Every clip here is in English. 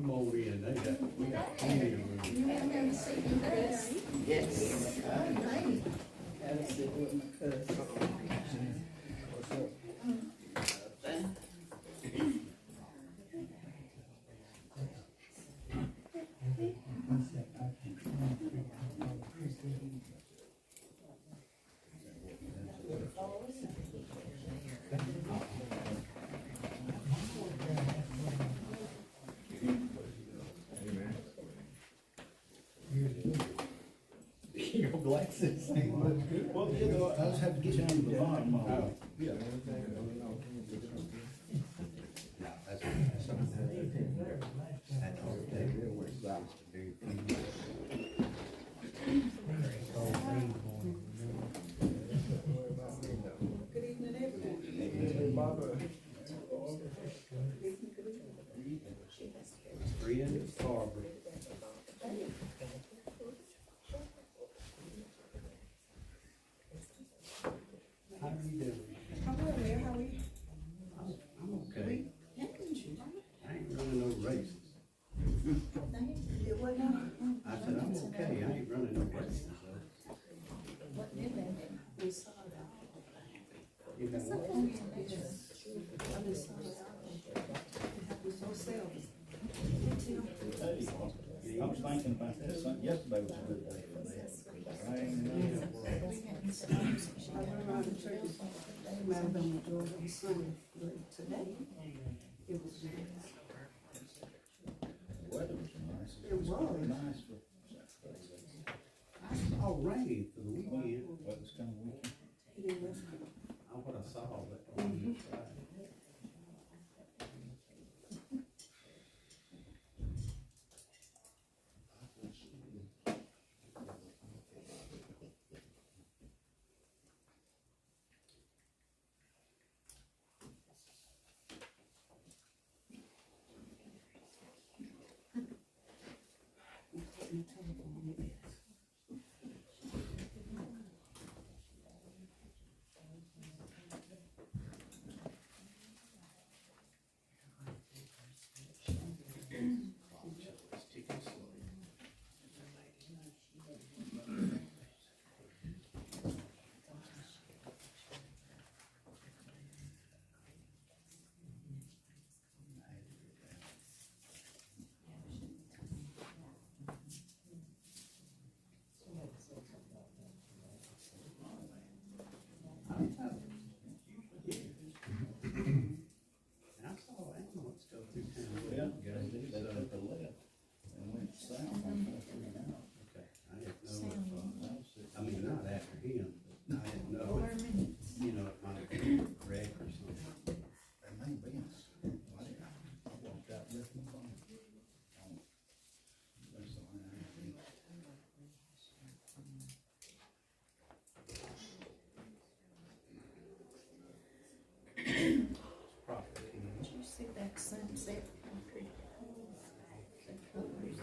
Come on in, we got plenty of room. You have a seat with us? Yes. Great. Had to sit with my cousin. Your glasses. Well, you know, I just have to get down to the bottom of it. Yeah. Good evening, everyone. Friend Barbara. How are you doing? I'm well, Mayor, how are you? I'm okay. I ain't running no races. It wasn't, I said, I'm okay, I ain't running no races, though. What did they do? we saw it out. You know It's what? okay. I just saw it out. It happens so seldom. Hey, I was thinking about that, yesterday was a good day for that. Rain, I went around the church, might have been majority on Sunday, but today, it was good. the weather was nice. It was. Nice for. I saw rain for the weekend. Weather's kind of weak. It is. What I saw, but on the side. I saw ambulance go through town. Yeah, guys, they took a left and went south on 439. Okay, I didn't know if, I mean, not after him, but I didn't know 4 if, minutes. you know, it might have been a wreck or something. There may be, I walked out with my phone. There's the line. Probably. Did you see that sunset country? The colors.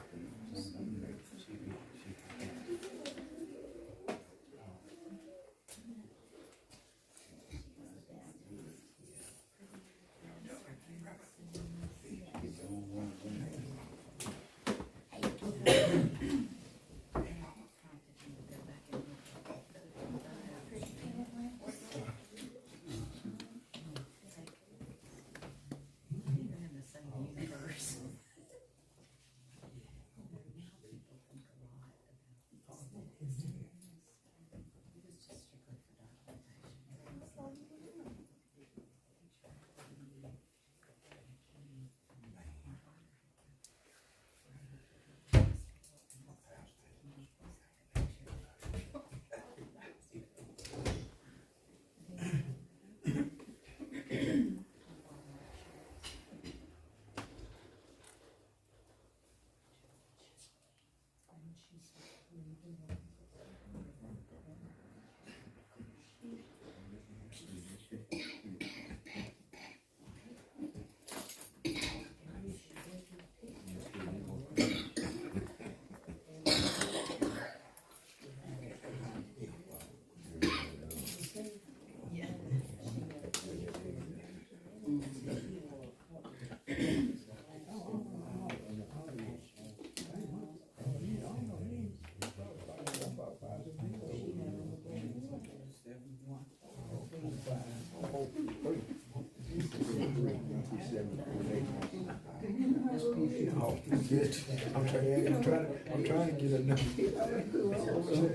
Oh, good. I'm trying to get enough.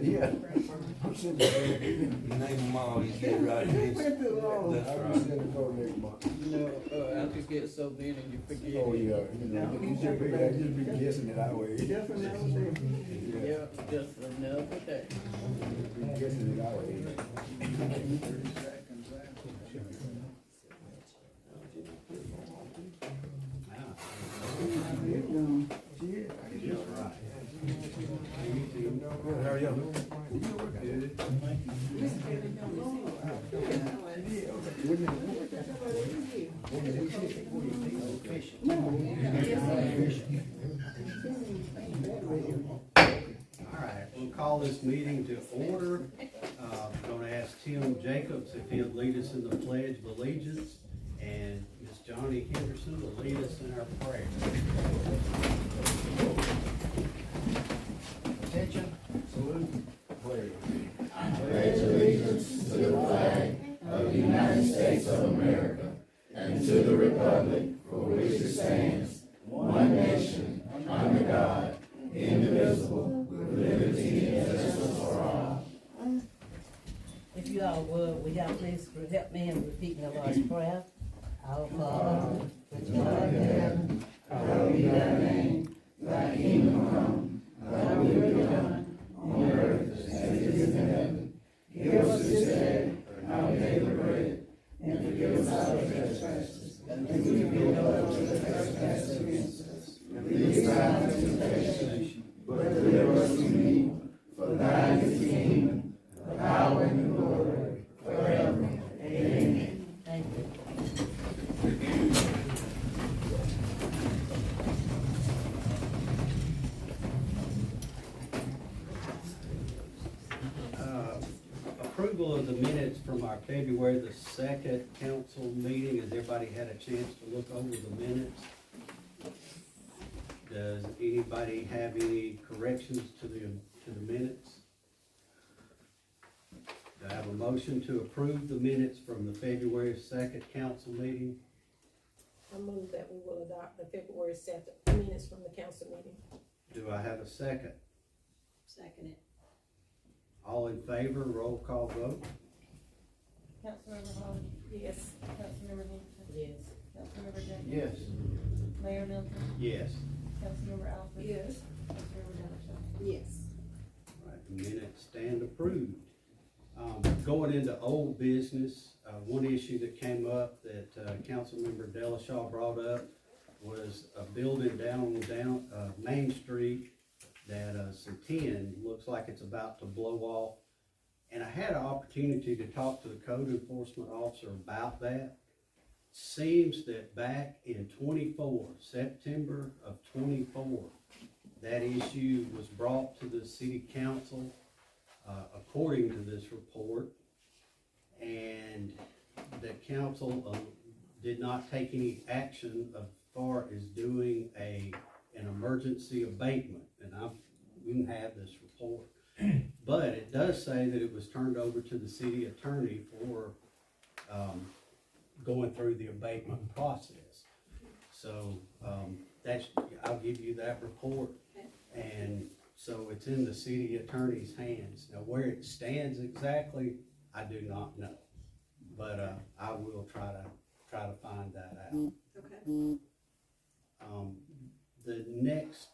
Yeah. I'm sitting there. You name them all, you get right. It's- Went through all. That's I right. was sitting for next month. I just get so busy you forget. Oh, yeah, I just be guessing it our way. Definitely, I was there. Yeah, just another day. Be guessing it our way. Just right. How are y'all? All right, we'll call this meeting to order. Gonna ask Tim Jacobs if he'll lead us in the Pledge of Allegiance, and Miss Johnny Henderson will lead us in our prayer. Attention, salute, pledge. Pledge allegiance to the flag of the United States of America and to the republic for which it stands, one nation, under God, indivisible, with liberty and justice for all. If you all would y'all please help me in repeating the Lord's Prayer? Our Father, which art in heaven, Hallowed be thy name, thy kingdom come, thy will be done, on earth as it is in heaven. Give us this day our daily bread, and forgive us our trespasses, and we forgive those who trespass against us. And lead us not into temptation, but deliver us from evil. For thine is the kingdom, the power, and the glory, forever. Amen. thank you. Approval of the minutes from our February the 2nd council meeting. Has everybody had a chance to look over the minutes? Does anybody have any corrections to the minutes? Do I have a motion to approve the minutes from the February 2nd council meeting? I move that we will adopt the February 2nd minutes from the council meeting. Do I have a second? Second it. All in favor, roll call vote? Councilmember Holly, Yes. Councilmember Hilton, Yes. Councilmember Jacobs. Yes. Mayor Milton, Yes. Councilmember Alford. Yes. Councilmember Delarson. Yes. All right, the minutes stand approved. Going into old business, one issue that came up that Councilmember Delashaw brought up was a building down Main Street that some looks like it's about to blow off. And I had an opportunity to talk to the code enforcement officer about that. Seems that back in September of 24, that issue was brought to the city council, according to this report, and the council did not take any action as far as doing an emergency abatement, and we can have this report. But it does say that it was turned over to the city attorney for going through the abatement process. So I'll give you that report, and so it's in the city attorney's hands. Now, where it stands exactly, I do not know, but I will try to find that out. Okay. The next,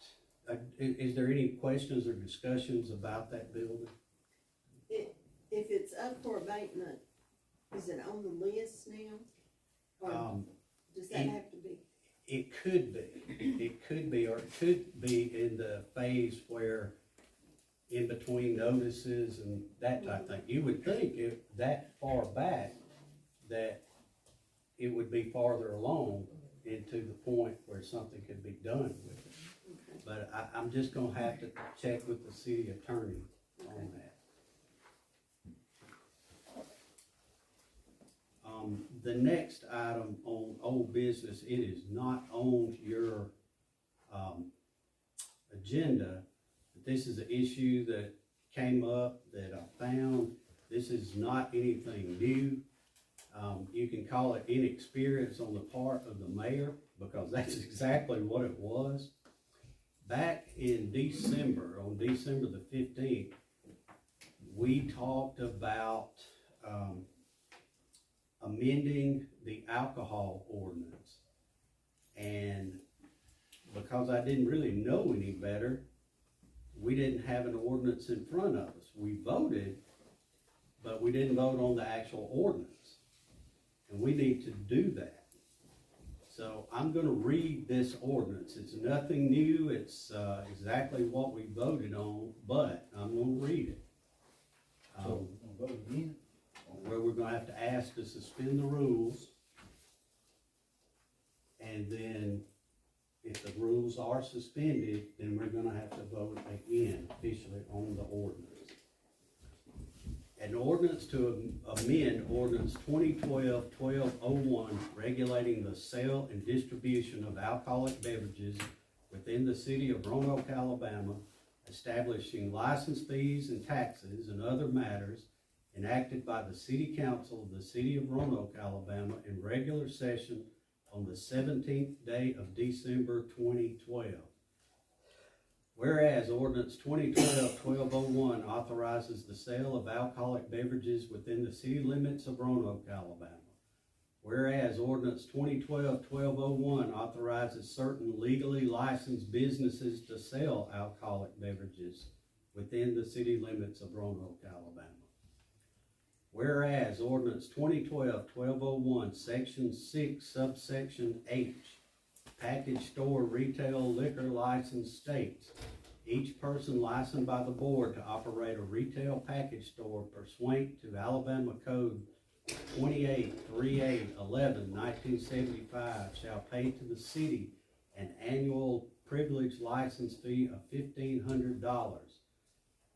is there any questions or discussions about that building? If it's up for abatement, is it on the list now? Or does that have to be? It could be, or it could be in the phase where in between notices and that type of thing. You would think if that far back, that it would be farther along into the point where something could be done with it. Okay. But I'm just gonna have to check with the city attorney on that. The next item on old business, it is not on your agenda, but this is an issue that came up that I found. This is not anything new. You can call it inexperience on the part of the mayor, because that's exactly what it was. back in December, on December the 15th, we talked about, amending the alcohol ordinance. And because I didn't really know any better, we didn't have an ordinance in front of us. We voted, but we didn't vote on the actual ordinance. And we need to do that. So I'm gonna read this ordinance. It's nothing new, it's, exactly what we voted on, but I'm gonna read it. So, we'll vote again? Where we're gonna have to ask to suspend the rules. And then, if the rules are suspended, then we're gonna have to vote again officially on the ordinance. An ordinance to amend ordinance 2012-1201, regulating the sale and distribution of alcoholic beverages within the city of Roanoke, Alabama, establishing license fees and taxes and other matters enacted by the City Council of the City of Roanoke, Alabama, in regular session on the 17th day of December 2012. Whereas ordinance 2012-1201 authorizes the sale of alcoholic beverages within the city limits of Roanoke, Alabama. Whereas ordinance 2012-1201 authorizes certain legally licensed businesses to sell alcoholic beverages within the city limits of Roanoke, Alabama. Whereas ordinance 2012-1201, section 6, subsection H, package store retail liquor license states, each person licensed by the board to operate a retail package store pursuant to Alabama Code 283811-1975 shall pay to the city an annual privilege license fee of $1,500.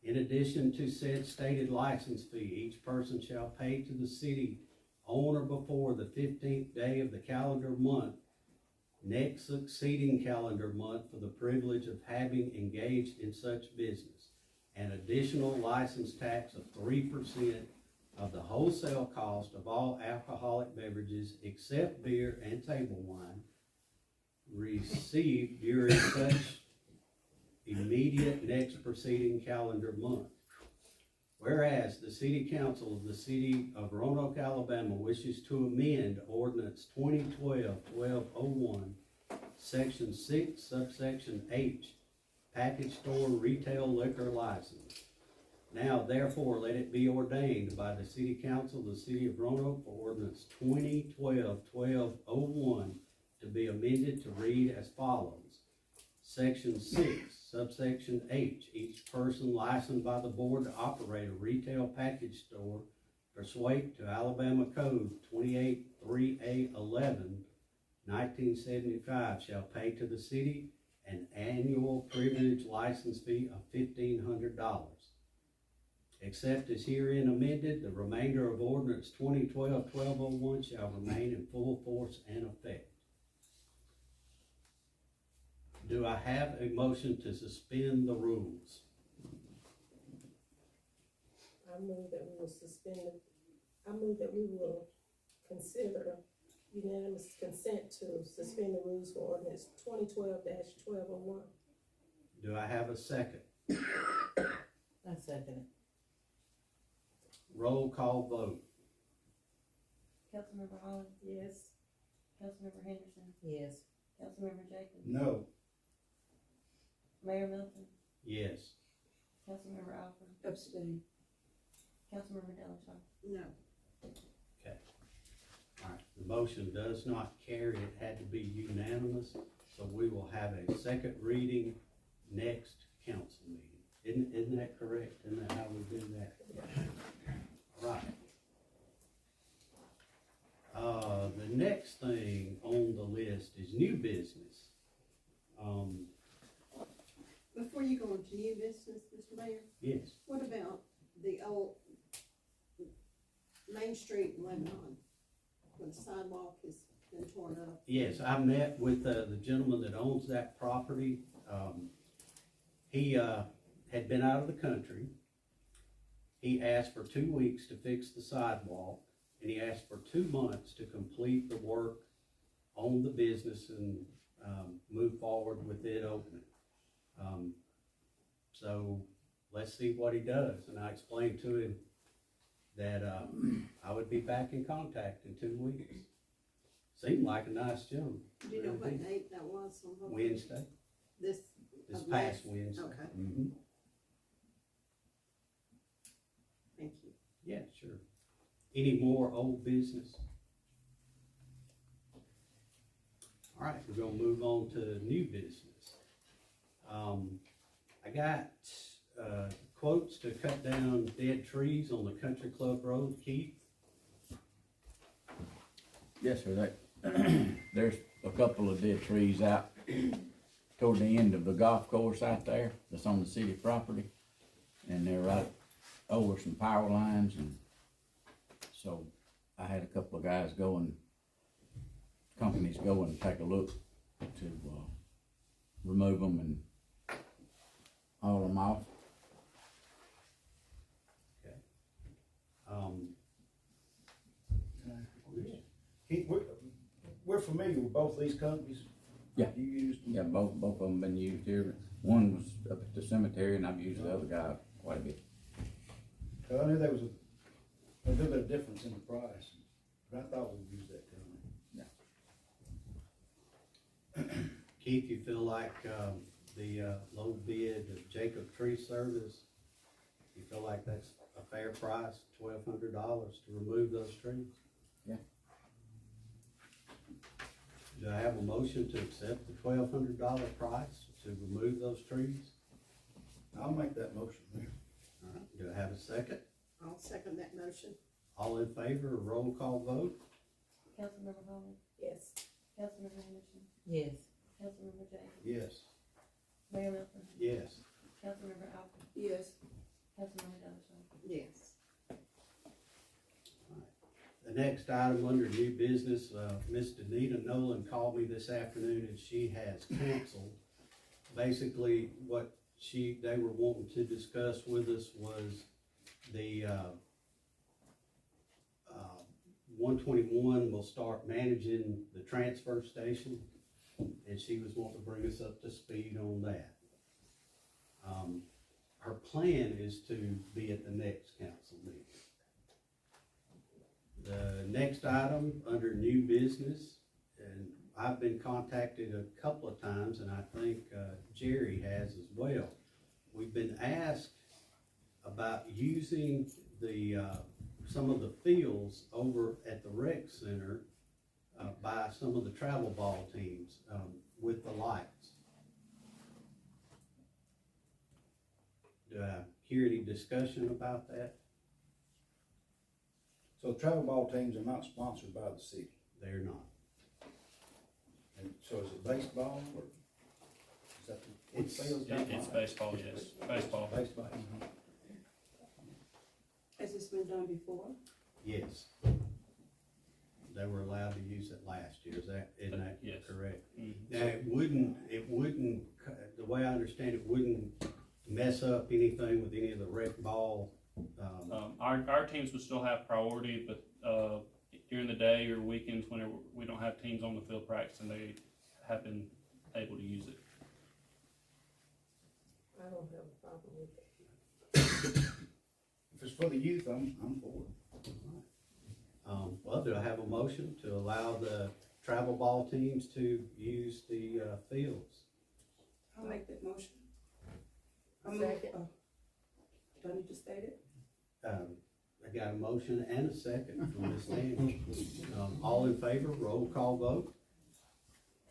In addition to said stated license fee, each person shall pay to the city on or before the 15th day of the calendar month next succeeding calendar month for the privilege of having engaged in such business, an additional license tax of 3% of the wholesale cost of all alcoholic beverages except beer and table wine received during such immediate next preceding calendar month. Whereas the City Council of the City of Roanoke, Alabama wishes to amend ordinance 2012-1201, section 6, subsection H, package store retail liquor license. Now therefore let it be ordained by the City Council of the City of Roanoke for ordinance 2012-1201 to be amended to read as follows. Section 6, subsection H, each person licensed by the board to operate a retail package store pursuant to Alabama Code 283811-1975 shall pay to the city an annual privilege license fee of $1,500. Except as herein amended, the remainder of ordinance 2012-1201 shall remain in full force and effect. Do I have a motion to suspend the rules? I move that we will I move that we will consider unanimous consent to suspend the rules for ordinance 2012-1201. Do I have a second? I second it. Roll call vote. Councilmember Holly, Yes. Councilmember Henderson, Yes. Councilmember Jacobs, No. Mayor Milton, Yes. Councilmember Alford, Abstain. Councilmember Delashaw. No. All right, the motion does not carry. It had to be unanimous, so we will have a second reading next council meeting. Isn't that correct? Isn't that how we do that? All right. The next thing on the list is new business. Before you go into new business, Mr. Mayor, Yes. what about the old Main Street in Lebanon, where the sidewalk has been torn up? Yes, I met with the gentleman that owns that property. He had been out of the country. He asked for 2 weeks to fix the sidewalk, and he asked for 2 months to complete the work on the business and move forward with it opening. So let's see what he does, and I explained to him that, I would be back in contact in 2 weeks. Seemed like a nice gentleman. Do you know what date that was? Wednesday, This. this of past last- Wednesday. Okay, Mhm. thank you. Yeah, sure. Any more old business? All right, we're gonna move on to new business. I got, quotes to cut down dead trees on the Country Club Road. Keith? Yes, sir, there's a couple of dead trees out toward the end of the golf course out there, that's on the city property. And they're right over some power lines, and so I had a couple of guys companies go and take a look to, remove them and haul them off. We're familiar with both these companies? Yeah. You used them? Yeah, both of them been used here. One was up at the cemetery and I've used the other guy quite a bit. I knew there was a little bit of difference in the price, but I thought we'd use that company. Keith, you feel like, the low bid of Jacob Tree Service, you feel like that's a fair price, $1,200 to remove those trees? Yeah. Do I have a motion to accept the $1,200 price to remove those trees? I'll make that motion there. All right, do I have a second? I'll second that motion. All in favor, roll call vote? Councilmember Holman, Yes. Councilmember Henderson, Yes. Councilmember Jacobs, Yes. Mayor Melton, Yes. Councilmember Alford, Yes. Councilmember Delashaw. Yes. The next item under new business, Miss Danita Nolan called me this afternoon and she has canceled. Basically, what they were wanting to discuss with us was the, 121 will start managing the transfer station, and she was wanting to bring us up to speed on that. Her plan is to be at the next council meeting. The next item under new business, and I've been contacted a couple of times, and I think Jerry has as well. We've been asked about using the, some of the fields over at the rec center by some of the travel ball teams with the lights. Do I hear any discussion about that? So travel ball teams are not sponsored by the city, They're not. and so is it baseball or? Is that the? It's- It's baseball, yes, baseball. Baseball. Has this been done before? Yes. They were allowed to use it last year, isn't that Yes. correct? Mhm. Now, it wouldn't, the way I understand it, wouldn't mess up anything with any of the rec ball. Our teams would still have priority, but, during the day or weekends, whenever we don't have teams on the field practicing, they have been able to use it. I don't have a problem with it. If it's for the youth, I'm for it. Well, do I have a motion to allow the travel ball teams to use the fields? I'll make that motion. Second. Do I need to state it? I got a motion and a second from Ms. Nancy. All in favor, roll call vote?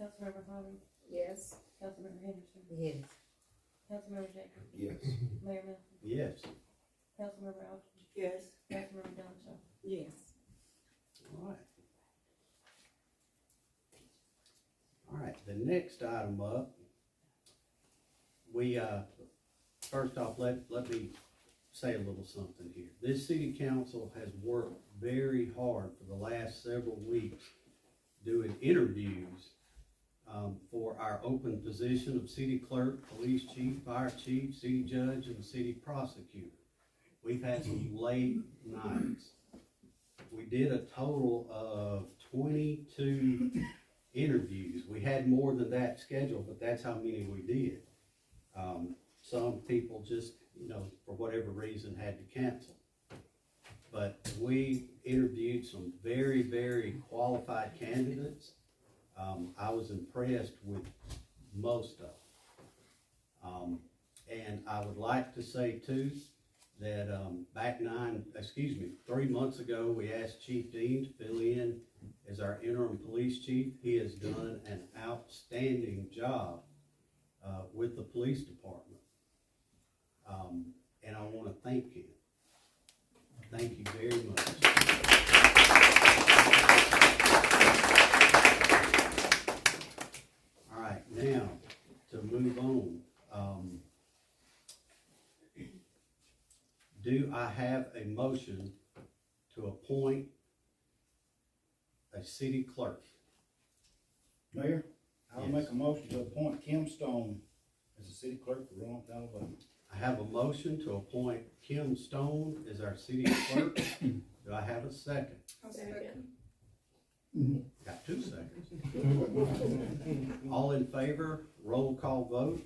Councilmember Holman, Yes. Councilmember Henderson, Yes. Councilmember Jacobs, Yes. Mayor Melton, Yes. Councilmember Alford, Yes. Councilmember Delashaw. Yes. All right. All right, the next item up, we, first off, let me say a little something here. This city council has worked very hard for the last several weeks doing interviews for our open position of city clerk, police chief, fire chief, city judge, and city prosecutor. We've had some late nights. We did a total of 22 interviews. We had more than that scheduled, but that's how many we did. Some people just, for whatever reason had to cancel. But we interviewed some very, very qualified candidates. I was impressed with most of them. And I would like to say too, that, 3 months ago, we asked Chief Dean to fill in as our interim police chief. He has done an outstanding job, with the police department. And I wanna thank him. Thank you very much. All right, now, to move on, do I have a motion to appoint a city clerk? Mayor, I'll Yes. make a motion to appoint Kim Stone as the city clerk for Roanoke, Alabama. I have a motion to appoint Kim Stone as our city clerk. Do I have a second? Second. Got 2 seconds. All in favor, roll call vote.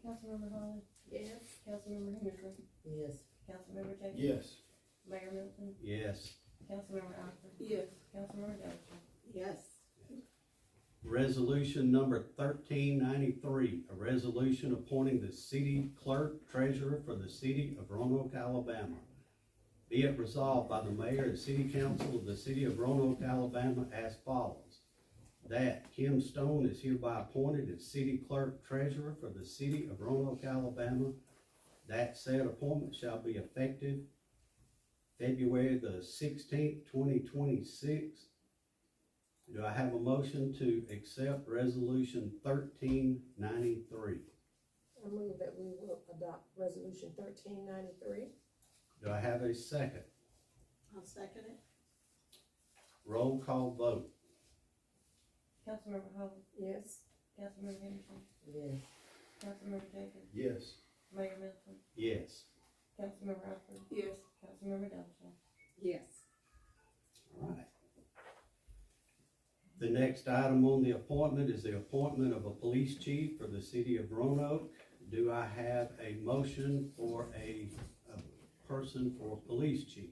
Councilmember Holly, Yes. Councilmember Henderson, Yes. Councilmember Jacobs. Yes. Mayor Middleton, Yes. Councilmember Alford, Yes. Councilmember Delarose. Yes. Resolution number 1393, a resolution appointing the city clerk treasurer for the city of Roanoke, Alabama. Be it resolved by the mayor and city council of the city of Roanoke, Alabama as follows. That Kim Stone is hereby appointed as city clerk treasurer for the city of Roanoke, Alabama. That said appointment shall be effective February the 16th, 2026. Do I have a motion to accept resolution 1393? I move that we will adopt resolution 1393. Do I have a second? I'll second it. Roll call vote. Councilmember Holly, Yes. Councilmember Henderson, Yes. Councilmember Jacobs, Yes. Mayor Middleton, Yes. Councilmember Alford, Yes. Councilmember Delarose. Yes. All right. The next item on the appointment is the appointment of a police chief for the city of Roanoke. Do I have a motion for a person for police chief?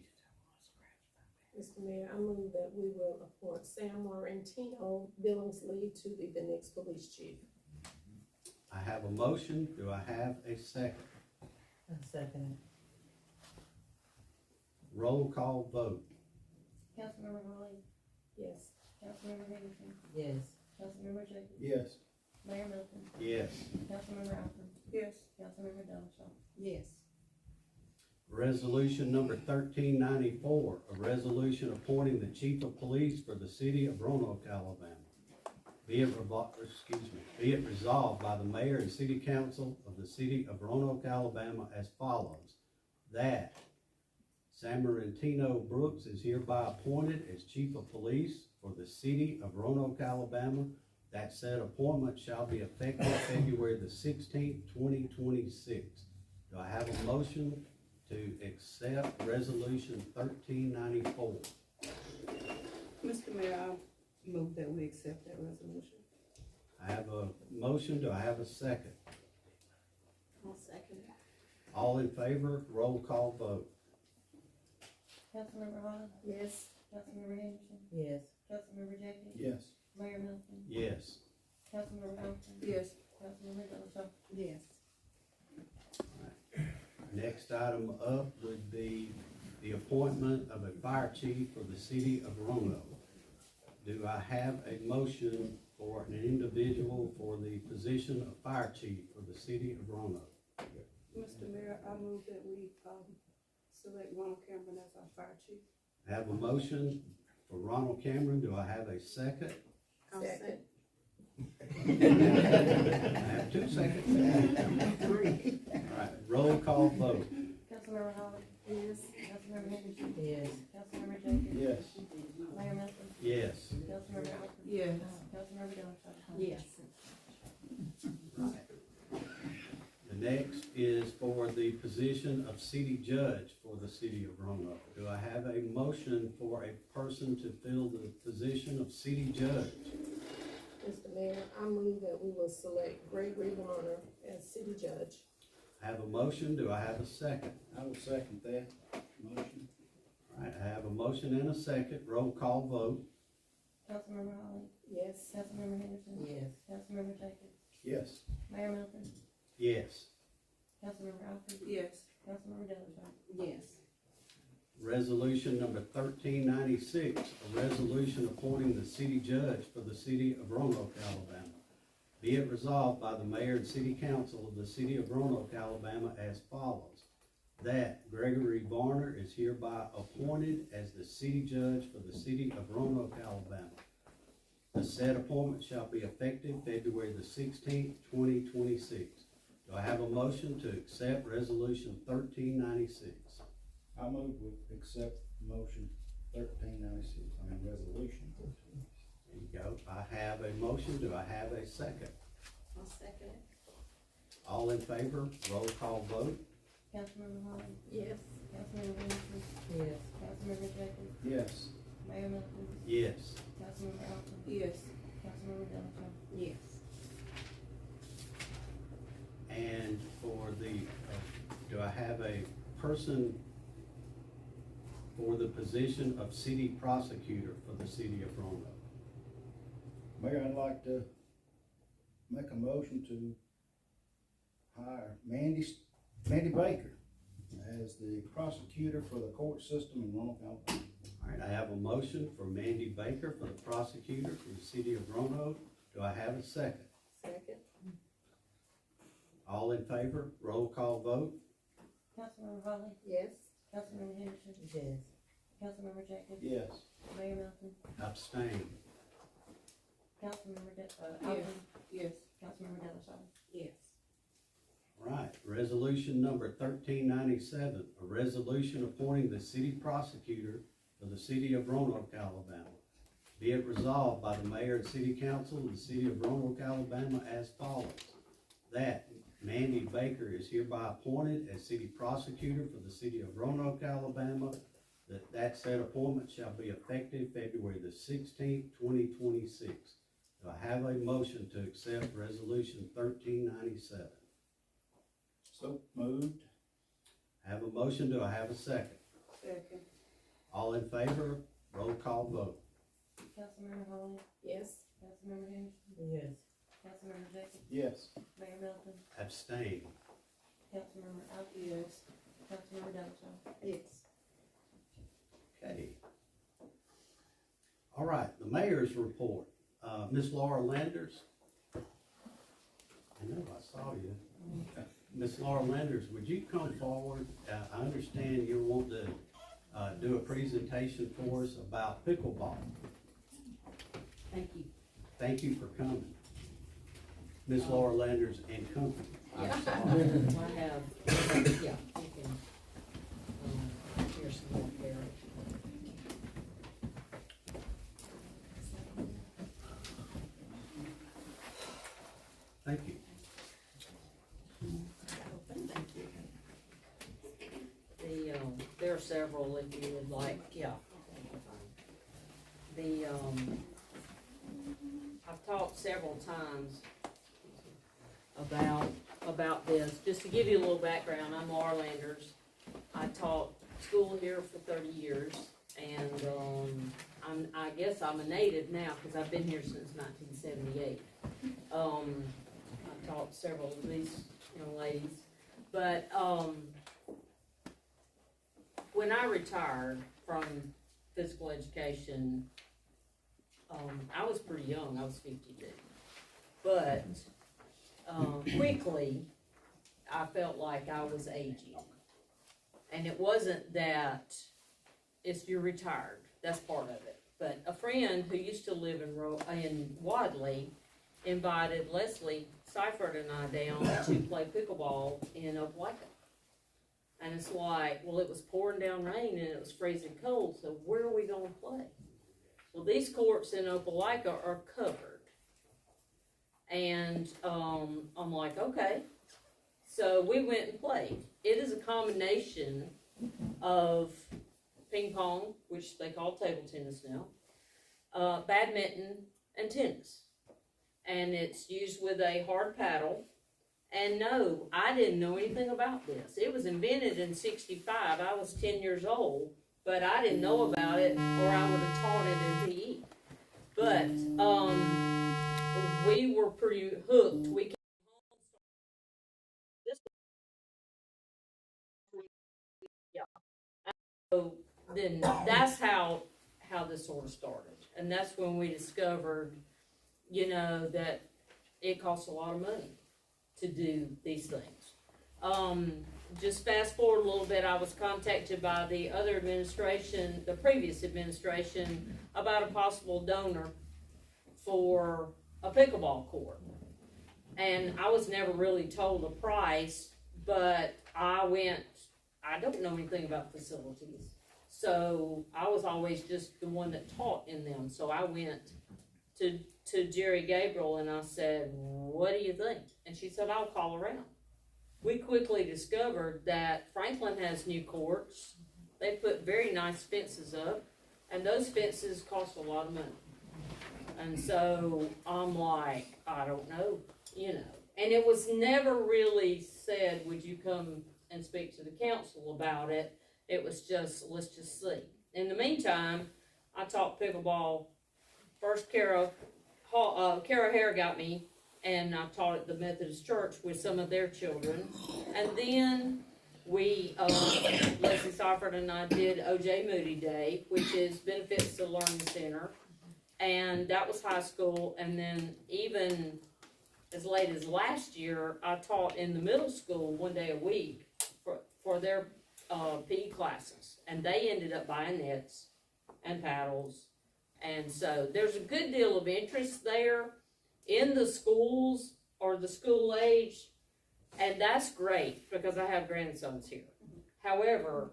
Mr. Mayor, I move that we will appoint Sam Laurentino Billingsley to be the next police chief. I have a motion. Do I have a second? I'll second Roll call vote. Councilmember Holly, Yes. Councilmember Henderson, it. Yes. Councilmember Jacobs, Yes. Mayor Middleton, Yes. Councilmember Alford, Yes. Councilmember Delarose. Yes. Resolution number 1394, a resolution appointing the chief of police for the city of Roanoke, Alabama. Be it resolved by the mayor and city council of the city of Roanoke, Alabama as follows. That Sammartino Brooks is hereby appointed as chief of police for the city of Roanoke, Alabama. That said appointment shall be effective February the 16th, 2026. Do I have a motion to accept resolution 1394? Mr. Mayor, I move that we accept that resolution. I have a motion. Do I have a second? I'll second it. All in favor, roll call vote. Councilmember Holly, Yes. Councilmember Henderson, Yes. Councilmember Jacobs, Yes. Mayor Middleton, Yes. Councilmember Alford, Yes. Councilmember Delarose. Yes. Next item up would be the appointment of a fire chief for the city of Roanoke. Do I have a motion for an individual for the position of fire chief for the city of Roanoke? Mr. Mayor, I move that we, select Ronald Cameron as our fire chief. I have a motion for Ronald Cameron. Do I have a second? Second. I have 2 seconds. All right, roll call vote. Councilmember Holly, Yes. Councilmember Henderson, Yes. Councilmember Jacobs, Yes. Mayor Middleton, Yes. Councilmember Alford, Yes. Councilmember Delarose. Yes. The next is for the position of city judge for the city of Roanoke. Do I have a motion for a person to fill the position of city judge? Mr. Mayor, I move that we will select Gregory Warner as city judge. I have a motion, do I have a second? I will second that motion. All right, I have a motion and a second, roll call vote. Councilmember Holly, Yes. Councilmember Henderson, Yes. Councilmember Jacobs, Yes. Mayor Melton, Yes. Councilmember Alford, Yes. Councilmember Delarose. Yes. Resolution number 1396, a resolution appointing the city judge for the city of Roanoke, Alabama. Be it resolved by the mayor and city council of the city of Roanoke, Alabama as follows. That Gregory Varner is hereby appointed as the city judge for the city of Roanoke, Alabama. The said appointment shall be effective February the 16th, 2026. Do I have a motion to accept resolution 1396? I move we accept motion 1396, resolution 1396. There you go. I have a motion. Do I have a second? I'll second it. All in favor, roll call vote. Councilmember Holly, Yes. Councilmember Henderson, Yes. Councilmember Jacobs, Yes. Mayor Melton, Yes. Councilmember Alford, Yes. Councilmember Delarose. Yes. And for the, do I have a person for the position of city prosecutor for the city of Roanoke? Mayor, I'd like to make a motion to hire Mandy Baker as the prosecutor for the court system in Roanoke, Alabama. All right, I have a motion for Mandy Baker for the prosecutor for the city of Roanoke. Do I have a second? Second. All in favor, roll call vote. Councilmember Holly, Yes. Councilmember Henderson, Yes. Councilmember Jacobs, Yes. Mayor Melton, Abstain. Councilmember Yes. Alford, Yes. Councilmember Delarose. Yes. Right, resolution number 1397, a resolution appointing the city prosecutor for the city of Roanoke, Alabama. Be it resolved by the mayor and city council of the city of Roanoke, Alabama as follows. That Mandy Baker is hereby appointed as city prosecutor for the city of Roanoke, Alabama. That said appointment shall be effective February the 16th, 2026. Do I have a motion to accept resolution 1397? So moved. I have a motion, do I have a second? Second. All in favor, roll call vote. Councilmember Holly, Yes. Councilmember Henderson, Yes. Councilmember Jacobs, Yes. Mayor Melton, Abstain. Councilmember Alford, Yes. Councilmember Delarose. Yes. Okay. All right, the mayor's report. Ms. Laura Landers. I know I saw you. Ms. Laura Landers, would you come forward? I understand you want to do a presentation for us about pickleball. Thank you. Thank you for coming. Ms. Laura Landers and company. I have, yeah, you can, here's some more here. Thank you. There are several if you would like, yeah. I've talked several times about this. Just to give you a little background, I'm Laura Landers. I taught school here for 30 years, and I guess I'm a native now because I've been here since 1978. I've taught several of these young ladies, but when I retired from physical education, I was pretty young. I was 52, but quickly I felt like I was aging, and it wasn't that it's you're retired. That's part of it. But a friend who used to live in Wadley invited Leslie Seifert and I down to play pickleball in Opelika. And it's like, well, it was pouring down rain and it was freezing cold, so where are we going to play? Well, these courts in Opelika are covered. And I'm like, okay. So we went and played. It is a combination of ping pong, which they call table tennis now, badminton, and tennis. and it's used with a hard paddle. And no, I didn't know anything about this. It was invented in '65. I was 10 years old, but I didn't know about it, or I would have taught it in PE. But we were pretty hooked. We came home. This, yeah. So then that's how this sort of started, and that's when we discovered, you know, that it costs a lot of money to do these things. Just fast forward a little bit, I was contacted by the other administration, the previous administration, about a possible donor for a pickleball court. And I was never really told a price, but I don't know anything about facilities. So I was always just the one that taught in them. So I went to Jerry Gabriel and I said, what do you think? And she said, I'll call around. We quickly discovered that Franklin has new courts. They put very nice fences up, and those fences cost a lot of money. And so I'm like, I don't know, you know. And it was never really said, would you come and speak to the council about it? It was just, let's just see. In the meantime, I taught pickleball. First, Kara Hare got me, and I taught at the Methodist Church with some of their children. And then we, Leslie Seifert and I did O.J. Moody Day, which is Benefits to Learning Center. And that was high school. And then even as late as last year, I taught in the middle school one day a week for their PE classes. And they ended up buying nets and paddles. And so there's a good deal of interest there in the schools or the school age, and that's great because I have grandsons here. However,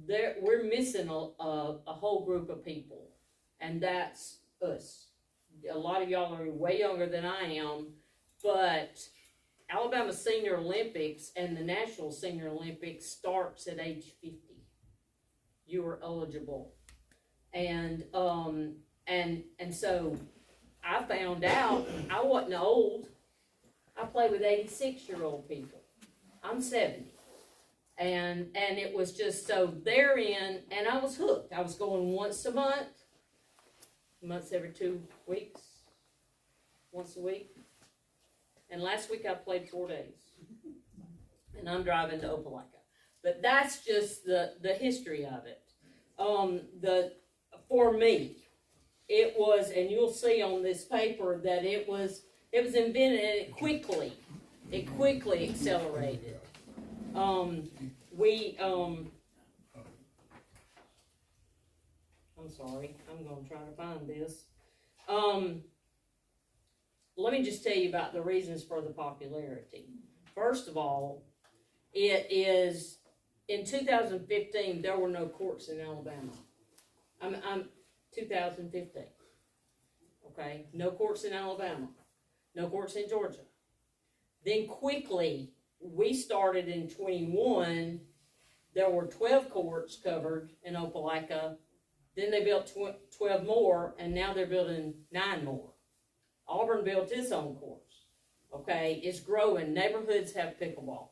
we're missing a whole group of people, and that's us. A lot of y'all are way younger than I am, but Alabama Senior Olympics and the National Senior Olympics starts at age 50. You are eligible. And so I found out I wasn't old. I play with 86-year-old people. I'm 70. And it was just so therein, and I was hooked. I was going once a month, once every 2 weeks, once a week. And last week I played 4 days. And I'm driving to Opelika. But that's just the history of it. For me, it was, and you'll see on this paper that it was invented and it quickly accelerated. I'm sorry, I'm gonna try to find this. Let me just tell you about the reasons for the popularity. First of all, it is, in 2015, there were no courts in Alabama. I'm 2015. Okay, no courts in Alabama, no courts in Georgia. Then quickly, we started in 21. There were 12 courts covered in Opelika. Then they built 12 more, and now they're building 9 more. Auburn built its own courts. Okay, it's growing. Neighborhoods have pickleball.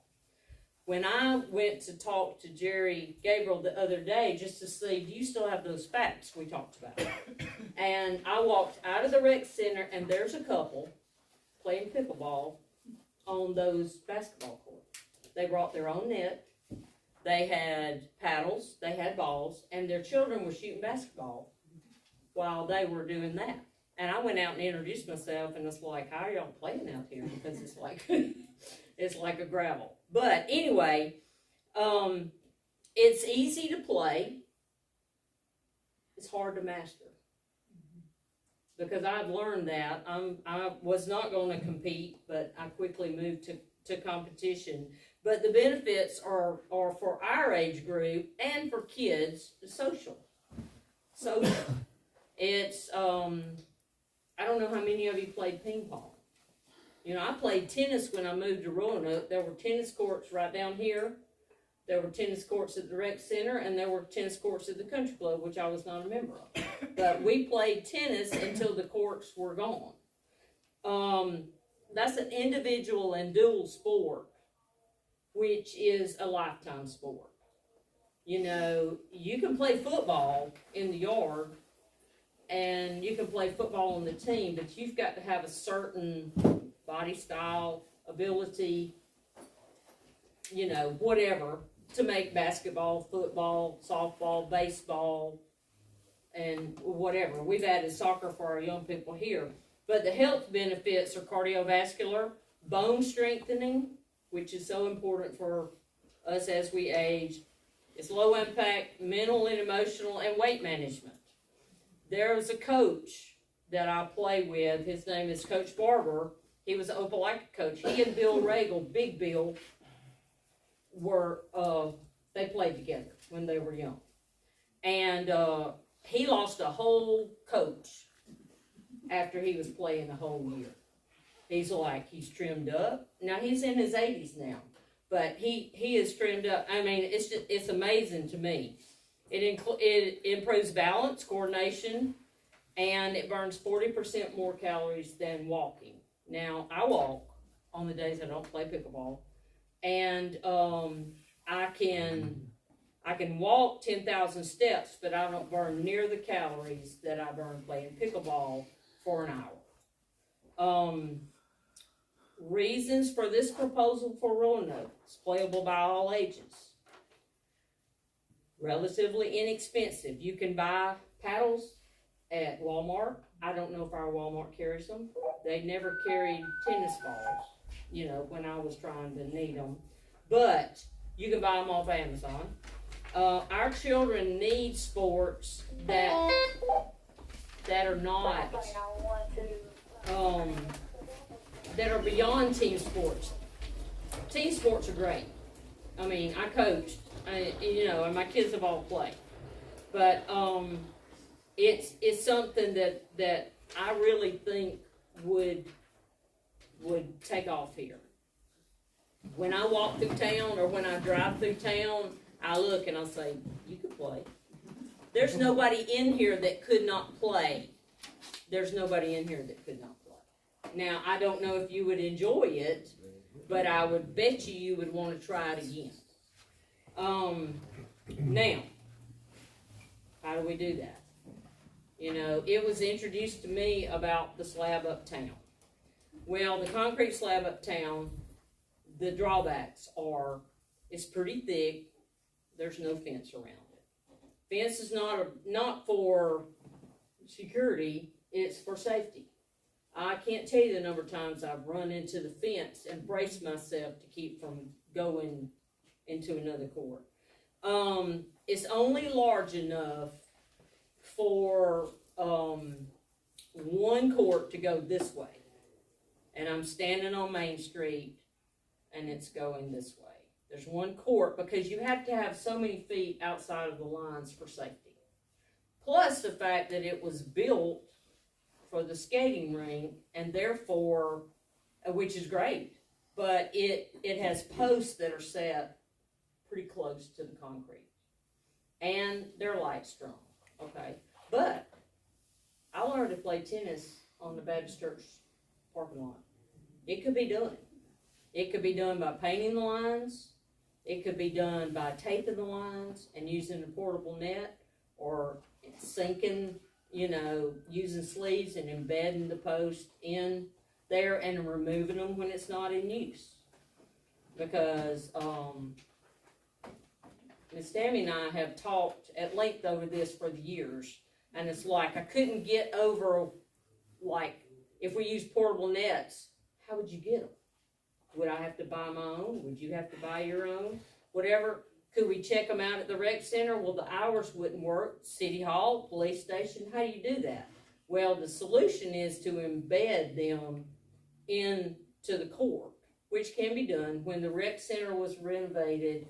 When I went to talk to Jerry Gabriel the other day just to see, do you still have those facts we talked about? And I walked out of the rec center, and there's a couple playing pickleball on those basketball courts. They brought their own net. They had paddles, they had balls, and their children were shooting basketball while they were doing that. And I went out and introduced myself, and it's like, how are y'all playing out here? Because it's like, it's like a gravel. But anyway, it's easy to play. It's hard to master. Because I've learned that. I was not going to compete, but I quickly moved to competition. But the benefits are for our age group and for kids, social. It's, I don't know how many of you played ping pong. You know, I played tennis when I moved to Roanoke. There were tennis courts right down here. There were tennis courts at the rec center, and there were tennis courts at the country club, which I was not a member of. But we played tennis until the courts were gone. That's an individual and dual sport, which is a lifetime sport. You know, you can play football in the yard and you can play football on the team, but you've got to have a certain body style, ability, you know, whatever, to make basketball, football, softball, baseball, and whatever. We've added soccer for our young people here. But the health benefits are cardiovascular, bone strengthening, which is so important for us as we age. It's low impact, mental and emotional, and weight management. There was a coach that I play with. His name is Coach Barber. He was an Opelika coach. He and Bill Regal, Big Bill, were, they played together when they were young. And he lost a whole coach after he was playing the whole year. He's trimmed up. Now he's in his 80s now, but he is trimmed up. I mean, it's amazing to me. It improves balance, coordination, and it burns 40% more calories than walking. Now I walk on the days I don't play pickleball, and I can walk 10,000 steps, but I don't burn near the calories that I burn playing pickleball for an hour. Reasons for this proposal for Roanoke: it's playable by all ages. Relatively inexpensive. You can buy paddles at Walmart. I don't know if our Walmart carries them. They never carried tennis balls, you know, when I was trying to need them. But you can buy them off Amazon. Our children need sports that are not, that are beyond team sports. Team sports are great. I mean, I coached, you know, and my kids have all played. But it's something that I really think would take off here. When I walk through town or when I drive through town, I look and I'll say, you could play. There's nobody in here that could not play. There's nobody in here that could not play. Now, I don't know if you would enjoy it, but I would bet you would want to try it again. Now, how do we do that? You know, it was introduced to me about the slab uptown. Well, the concrete slab uptown, the drawbacks are, it's pretty thick. There's no fence around it. Fence is not for security, it's for safety. I can't tell you the number of times I've run into the fence and braced myself to keep from going into another court. It's only large enough for one court to go this way. And I'm standing on Main Street and it's going this way. There's one court because you have to have so many feet outside of the lines for safety. Plus the fact that it was built for the skating rink and therefore, which is great, but it has posts that are set pretty close to the concrete. And they're light strong, okay? But I learned to play tennis on the Baptist Church parking lot. It could be done. It could be done by painting the lines. It could be done by taping the lines and using a portable net, or sinking, you know, using sleeves and embedding the post in there and removing them when it's not in use. Because Miss Tammy and I have talked at length over this for the years, and it's like I couldn't get over, like, if we use portable nets, how would you get them? Would I have to buy my own? Would you have to buy your own? Whatever. Could we check them out at the rec center? Well, the hours wouldn't work. City Hall, police station, how do you do that? Well, the solution is to embed them into the court, which can be done. When the rec center was renovated,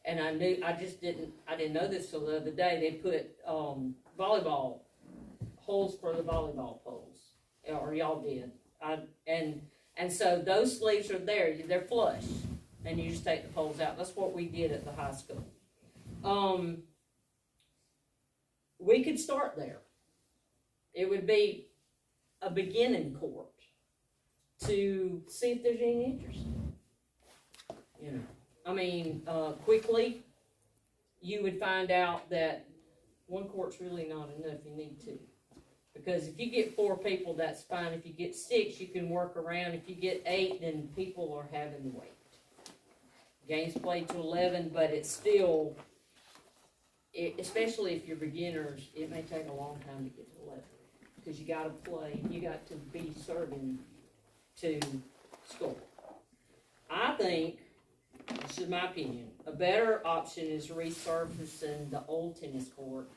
and I didn't know this till the other day, they put volleyball holes for the volleyball poles, or y'all did. And so those sleeves are there, they're flush, and you just take the poles out. That's what we did at the high school. We could start there. It would be a beginning court, to see if there's any interest. You know, I mean, quickly, you would find out that one court's really not enough, you need two. Because if you get 4 people, that's fine. If you get 6, you can work around. If you get 8, then people are having to wait. Games played to 11, but it's still, especially if you're beginners, it may take a long time to get to 11. Because you gotta play, you got to be serving to score. I think, this is my opinion, a better option is resurfacing the old tennis court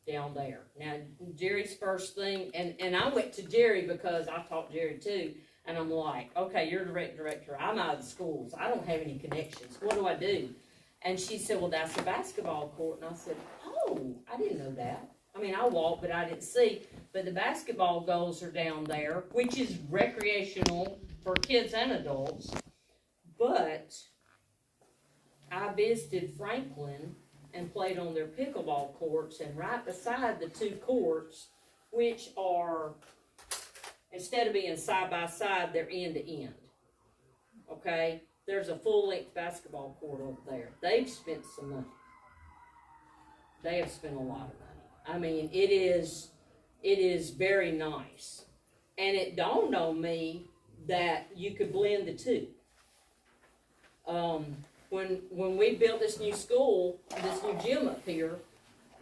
down there. Now, Jerry's first thing, and I went to Jerry because I taught Jerry too, and I'm like, okay, you're the rec director, I'm out of the schools, I don't have any connections, what do I do? And she said, well, that's a basketball court, and I said, oh, I didn't know that. I mean, I walked, but I didn't see, but the basketball goals are down there, which is recreational for kids and adults, but I visited Franklin and played on their pickleball courts, and right beside the 2 courts, which are, instead of being side by side, they're end to end. Okay? There's a full-length basketball court over there. They've spent some money. They have spent a lot of money. I mean, it is very nice. And it dawned on me that you could blend the 2. When we built this new school, this new gym up here,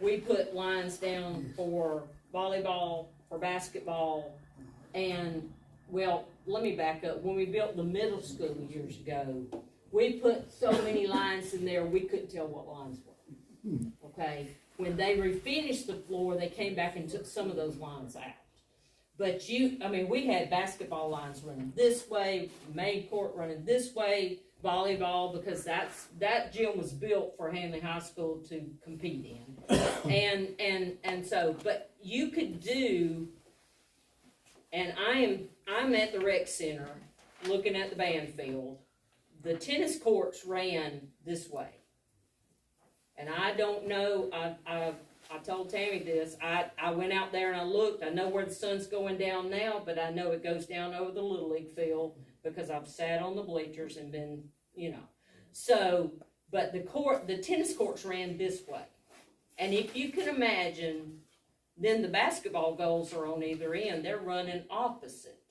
we put lines down for volleyball, for basketball, and, well, let me back up. When we built the middle school years ago, we put so many lines in there, we couldn't tell what lines were, okay? When they refinished the floor, they came back and took some of those lines out. But we had basketball lines running this way, main court running this way, volleyball, because that gym was built for Hanley High School to compete in. And so, but you could do, and I'm at the rec center looking at the band field. The tennis courts ran this way. And I don't know, I told Tammy this, I went out there and I looked, I know where the sun's going down now, but I know it goes down over the Little League field, because I've sat on the bleachers and been, you know. So, but the tennis courts ran this way. And if you can imagine, then the basketball goals are on either end. They're running opposite.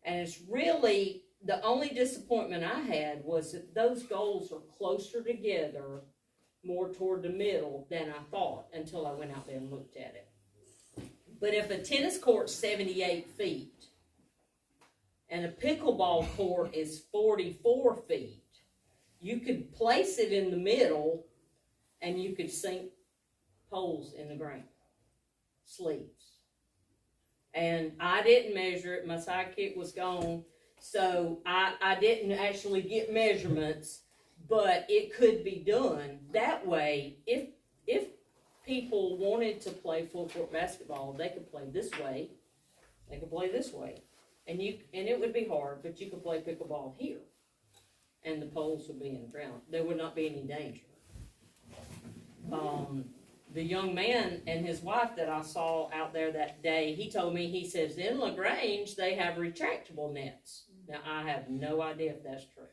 And it's really, the only disappointment I had was that those goals are closer together, more toward the middle than I thought, until I went out there and looked at it. But if a tennis court's 78 feet, and a pickleball court is 44 feet, you could place it in the middle, and you could sink holes in the ground, sleeves. And I didn't measure it, my sidekick was gone, so I didn't actually get measurements, but it could be done. That way, if people wanted to play full court basketball, they could play this way, they could play this way. And it would be hard, but you could play pickleball here, and the poles would be in the ground. There would not be any danger. The young man and his wife that I saw out there that day, he told me, he says, in LaGrange, they have retractable nets. Now, I have no idea if that's true.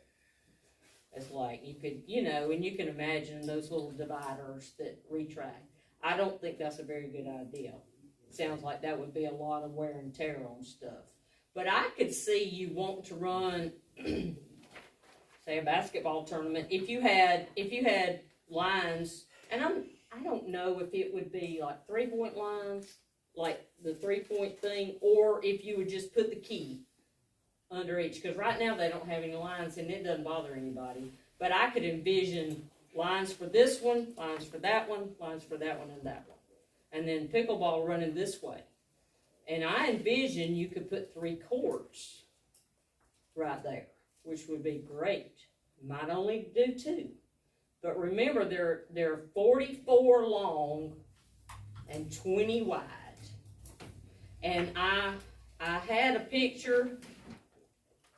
It's like, you could, and you can imagine those little dividers that retract. I don't think that's a very good idea. Sounds like that would be a lot of wear and tear on stuff. But I could see you wanting to run, say, a basketball tournament. If you had lines, and I don't know if it would be like 3-point lines, like the 3-point thing, or if you would just put the key under each. Because right now they don't have any lines, and it doesn't bother anybody. But I could envision lines for this one, lines for that one, lines for that one, and that one, and then pickleball running this way. And I envision you could put 3 courts right there, which would be great. Might only do 2. But remember, they're 44 long and 20 wide. And I had a picture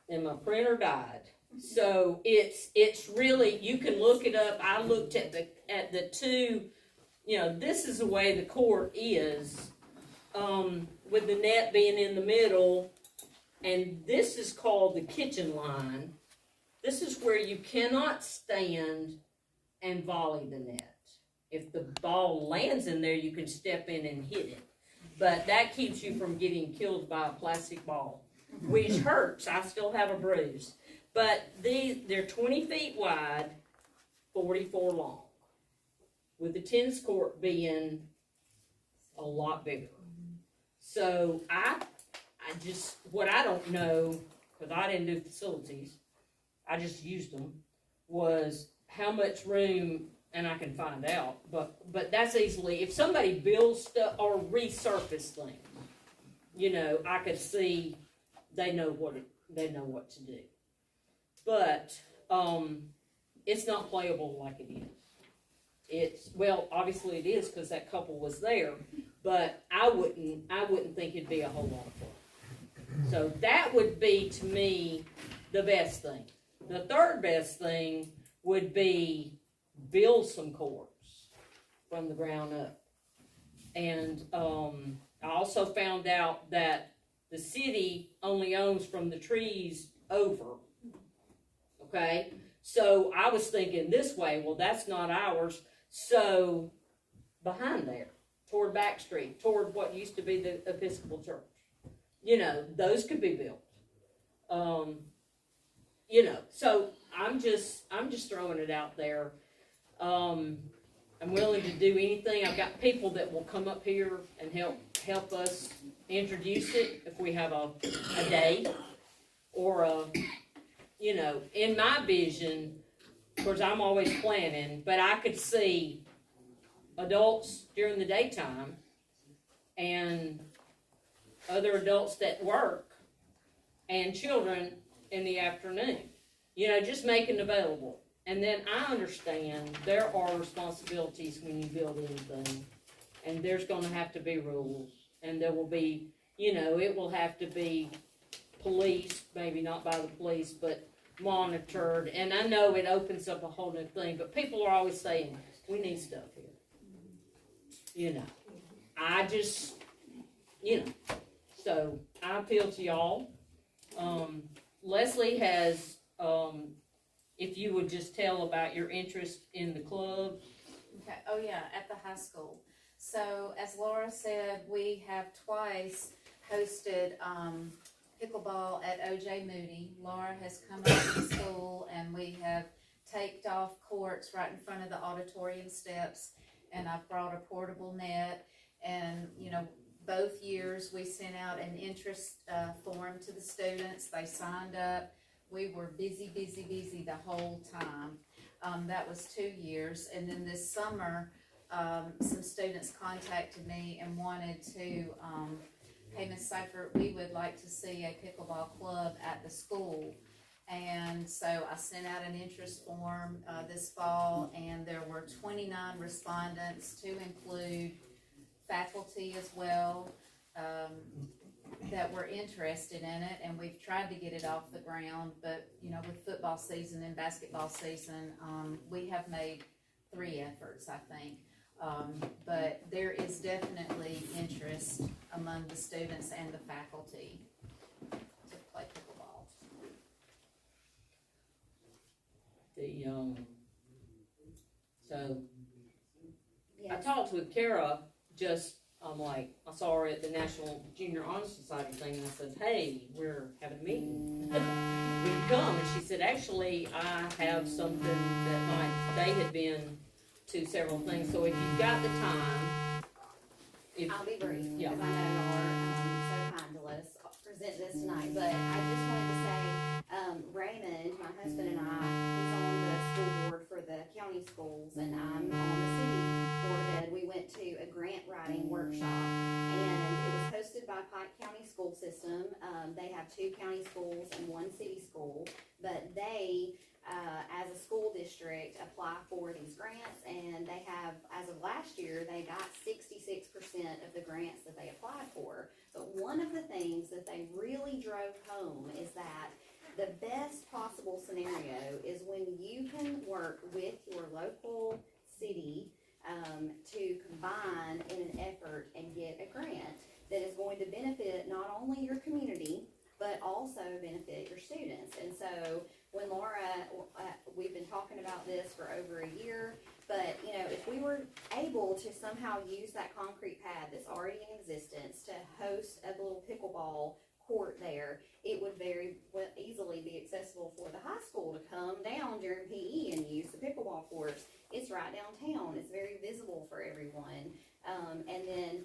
and my printer died. So it's really, you can look it up. I looked at the 2, this is the way the court is. With the net being in the middle, And this is called the kitchen line. This is where you cannot stand and volley the net. If the ball lands in there, you can step in and hit it. But that keeps you from getting killed by a plastic ball, which hurts. I still have a bruise. But they're 20 feet wide, 44 long, with the tennis court being a lot bigger. So I just, what I don't know, because I didn't do facilities, I just used them, was how much room, and I can find out, but that's easily, if somebody builds stuff or resurface things, you know, I could see they know what to do. But it's not playable like it is. Well, obviously it is because that couple was there, but I wouldn't think it'd be a whole lot of fun. So that would be, to me, the best thing. The third best thing would be build some courts from the ground up. And I also found out that the city only owns from the trees over. Okay? So I was thinking this way, well, that's not ours. So behind there, toward Back Street, toward what used to be the Episcopal Church, you know, those could be built. You know, so I'm just throwing it out there. I'm willing to do anything. I've got people that will come up here and help us introduce it if we have a day or a, you know, in my vision, of course I'm always planning, but I could see adults during the daytime and other adults that work and children in the afternoon. You know, just making it available. And then I understand there are responsibilities when you build anything, and there's going to have to be rules, and there will be, you know, it will have to be policed, maybe not by the police, but monitored. And I know it opens up a whole new thing, but people are always saying, we need stuff here. You know, I just, you know, so I appeal to y'all. Leslie has, if you would just tell about your interest in the club. Okay, oh yeah, at the high school. So as Laura said, we have twice hosted pickleball at O.J. Moody. Laura has come up to the school and we have taped off courts right in front of the auditorium steps, and I've brought a portable net, and you know, both years we sent out an interest form to the students. They signed up. We were busy the whole time. That was 2 years. And then this summer, some students contacted me and wanted to, hey, Ms. Seifert, we would like to see a pickleball club at the school. And so I sent out an interest form this fall, and there were 29 respondents, to include faculty as well, that were interested in it, and we've tried to get it off the ground, but you know, with football season and basketball season, we have made 3 efforts, I think. But there is definitely interest among the students and the faculty to play pickleball. So I Yes. talked with Kara just, I saw her at the National Junior Honor Society thing, and I said, hey, we're having a meeting. Will you come? And she said, actually, I have something that they had been to several things, so if you've got the time. I'll be brief, Yeah. because I know you're so kind to let us present this tonight, but I just wanted to say, Raymond, my husband, and I, he's on the school board for the county schools, and I'm on the city board of ed. We went to a grant writing workshop, and it was hosted by Pike County School System. They have 2 county schools and 1 city school, but they, as a school district, apply for these grants, and they have, as of last year, they got 66% of the grants that they applied for. But one of the things that they really drove home is that the best possible scenario is when you can work with your local city to combine in an effort and get a grant that is going to benefit not only your community, but also benefit your students. And so when Laura, we've been talking about this for over a year, but you know, if we were able to somehow use that concrete pad that's already in existence to host a little pickleball court there, it would very well easily be accessible for the high school to come down during PE and use the pickleball courts. It's right downtown. It's very visible for everyone. And then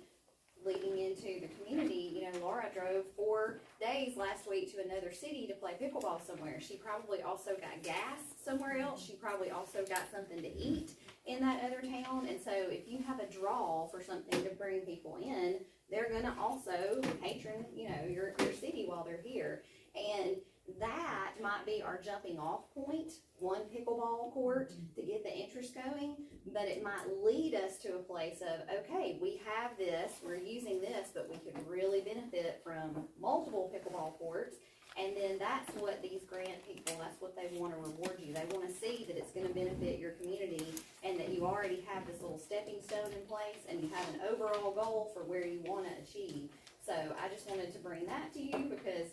leading into the community, you know, Laura drove 4 days last week to another city to play pickleball somewhere. She probably also got gas somewhere else. She probably also got something to eat in that other town. And so if you have a draw for something to bring people in, they're gonna also patron, you know, your city while they're here. And that might be our jumping off point, one pickleball court to get the interest going, but it might lead us to a place of, okay, we have this, we're using this, but we could really benefit from multiple pickleball courts. And then that's what these grant people, that's what they wanna reward you. They wanna see that it's gonna benefit your community and that you already have this little stepping stone in place and you have an overall goal for where you wanna achieve. So I just wanted to bring that to you because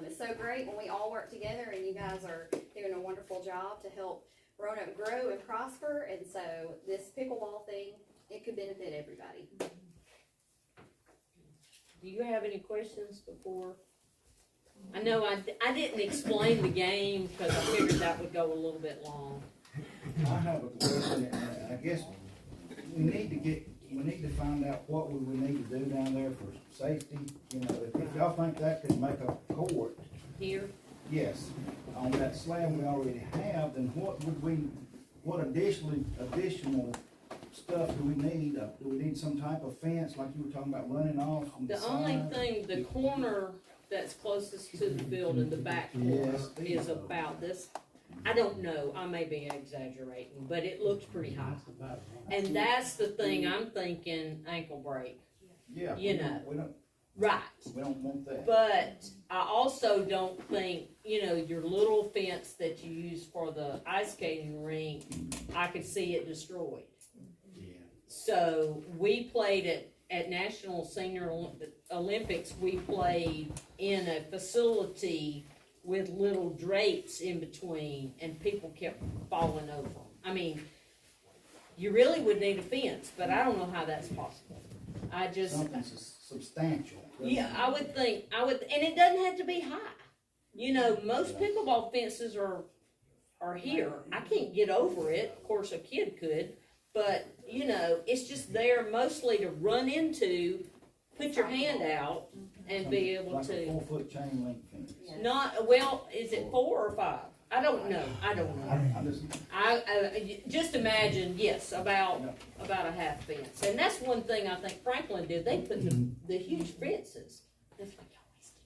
it's so great when we all work together, and you guys are doing a wonderful job to help Roanoke grow and prosper. And so this pickleball thing, it could benefit everybody. Do you have any questions before? I know I didn't explain the game because I figured that would go a little bit long. I have a question, I guess we need to find out what we would need to do down there for safety. You know, if y'all think that could make a court, Here? yes, on that slab we already have, then what additional stuff do we need? Do we need some type of fence, like you were talking about running off from the The only side? thing, the corner that's closest to the building, the back corner, Yes. is about this. I don't know, I may be exaggerating, but it looks pretty high. And that's the thing, I'm thinking ankle break. Yeah, you know. we Right. don't want that. But I also don't think, you know, your little fence that you use for the ice skating rink, I could see it destroyed. Yeah. So we played at National Senior Olympics, we played in a facility with little drapes in between, and people kept falling over them. I mean, you really would need a fence, but I don't know how that's possible. I just, Something substantial. yeah, I would think, and it doesn't have to be high. You know, most pickleball fences are here. I can't get over it. Of course, a kid could, but you know, it's just there mostly to run into, put your hand out, and be able Like a to. 4-foot chain link fence. Not well. Is it 4 or 5? I don't know. I don't know. I just, I just imagine, yes, about a half fence, and that's one thing I think Franklin did. They put the huge fences. That's like y'all wasted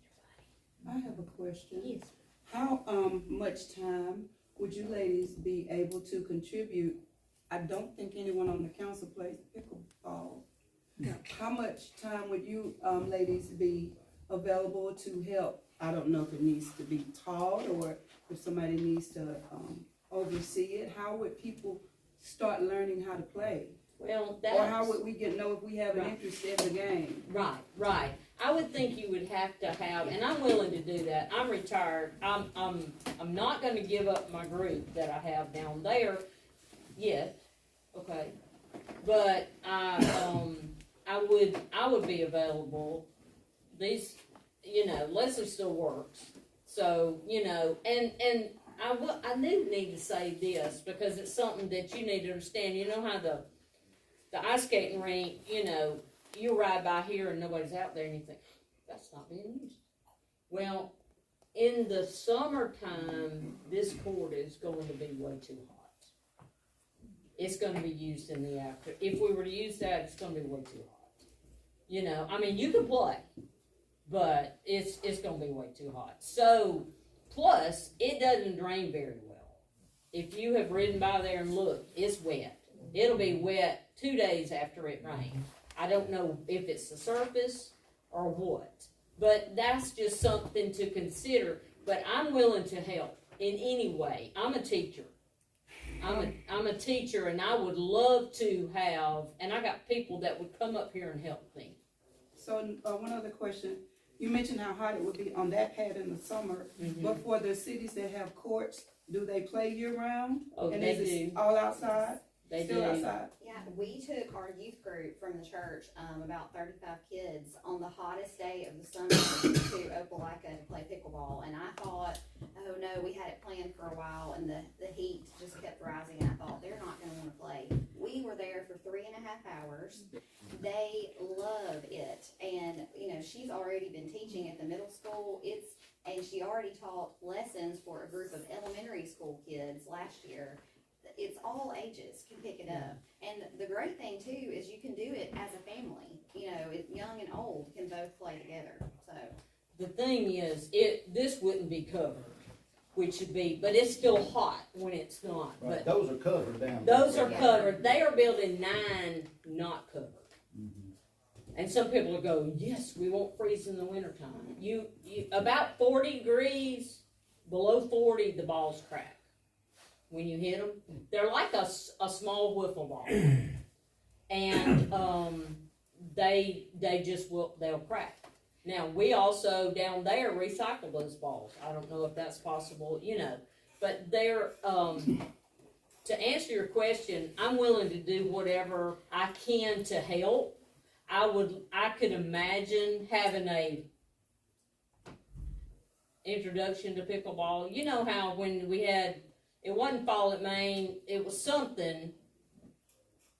your money. I have a question. Yes. How much time would you ladies be able to contribute? I don't think anyone on the council plays pickleball. How much time would you ladies be available to help? I don't know if it needs to be taught or if somebody needs to oversee it. How would people start learning how to play? Well, Or how would we know if we have an interest in the game? Right. I would think you would have to have, and I'm willing to do that. I'm retired. I'm not going to give up my group that I have down there yet. Okay, but I would be available. These, you know, Leslie still works, so you know, and I do need to say this because it's something that you need to understand. You know how the ice skating rink, you know, you ride by here and nobody's out there and you think, that's not being used. Well, in the summertime, this court is going to be way too hot. It's going to be used in the after. If we were to use that, it's going to be way too hot. You know, I mean, you can play, but it's going to be way too hot. So, plus, it doesn't drain very well. If you have ridden by there and looked, it's wet. It'll be wet 2 days after it rains. I don't know if it's the surface or what, but that's just something to consider. But I'm willing to help in any way. I'm a teacher. I'm a teacher, and I would love to have, and I got people that would come up here and help me. So one other question. you mentioned how hot it would be on that pad in the summer, but for the cities that have courts, do they play year round? Oh, And they is it do. all outside? They Still do. outside? Yeah, we took our youth group from the church, about 35 kids, on the hottest day of the summer to Opelika to play pickleball. And I thought, oh no, we had it planned for a while, and the heat just kept rising. And I thought, they're not going to want to play. We were there for 3.5 hours. They love it. And, you know, she's already been teaching at the middle school. And she already taught lessons for a group of elementary school kids last year. It's all ages can pick it up. And the great thing too is you can do it as a family. You know, young and old can both play together. So The thing is, this wouldn't be covered, which would be, but it's still hot when it's not. Right, But those are covered down there. those are covered. They are building 9 not covered. And some people will go, yes, we won't freeze in the wintertime. You about 40 degrees, below 40, the balls crack. When you hit them, they're like a small wiffle ball. And, they'll crack. Now, we also down there recycle those balls. I don't know if that's possible, you know, but they're, to answer your question, I'm willing to do whatever I can to help. I could imagine having a introduction to pickleball. You know how when we had, it wasn't Fall in Maine, it was something,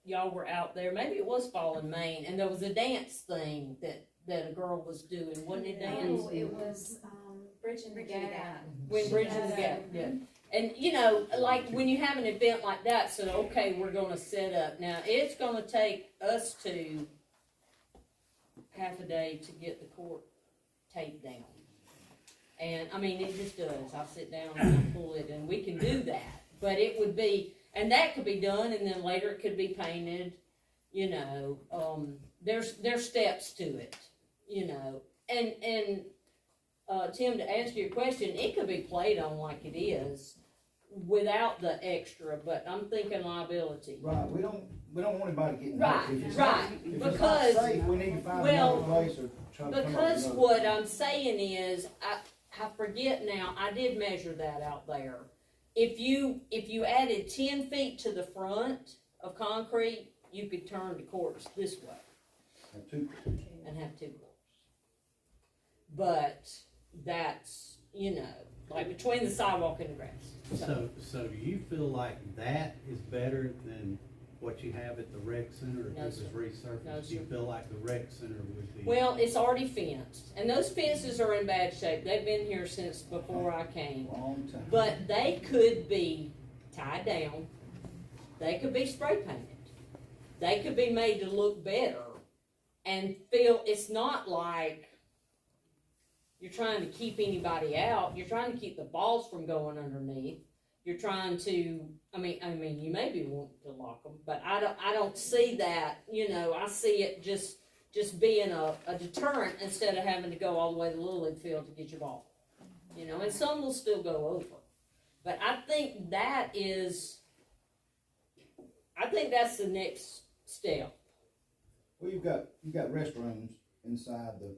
y'all were out there, maybe it was Fall in Maine, and there was a dance thing that a girl was doing, wasn't it dance? Oh, it was, Bridging the Gap. When Bridging the Gap, yeah. And, you know, like, when you have an event like that, so, okay, we're gonna set up. Now, it's gonna take us half a day to get the court taped down. And, I mean, it just does. I'll sit down and I'll pull it, and we can do that. But it would be, and that could be done, and then later it could be painted, you know. There's steps to it, you know. And Tim, to answer your question, it could be played on like it is without the extra, but I'm thinking liability. Right, we don't want anybody getting Right, hurt. If it's right, not- if it's because- not safe, we need to find well, another place or try to come up with Because another- what I'm saying is, I forget now, I did measure that out there. If you added 10 feet to the front of concrete, you could turn the courts this way Have two. and have 2 courts. But that's, you know, like between the sidewalk and the grass. So do you feel like that is better than what you have at the rec center, or No, this is sir. resurfaced? No, Do you sir. feel like the rec center would be? Well, it's already fenced, and those fences are in bad shape. They've been here since before I came. Long time. But they could be tied down, they could be spray painted, they could be made to look better and feel, it's not like you're trying to keep anybody out, you're trying to keep the balls from going underneath, you're trying to, I mean, you maybe want to lock them, but I don't see that, you know, I see it just being a deterrent instead of having to go all the way to the Little League field to get your ball. You know, and some will still go over. But I think that's the next step. Well, you've got restrooms inside the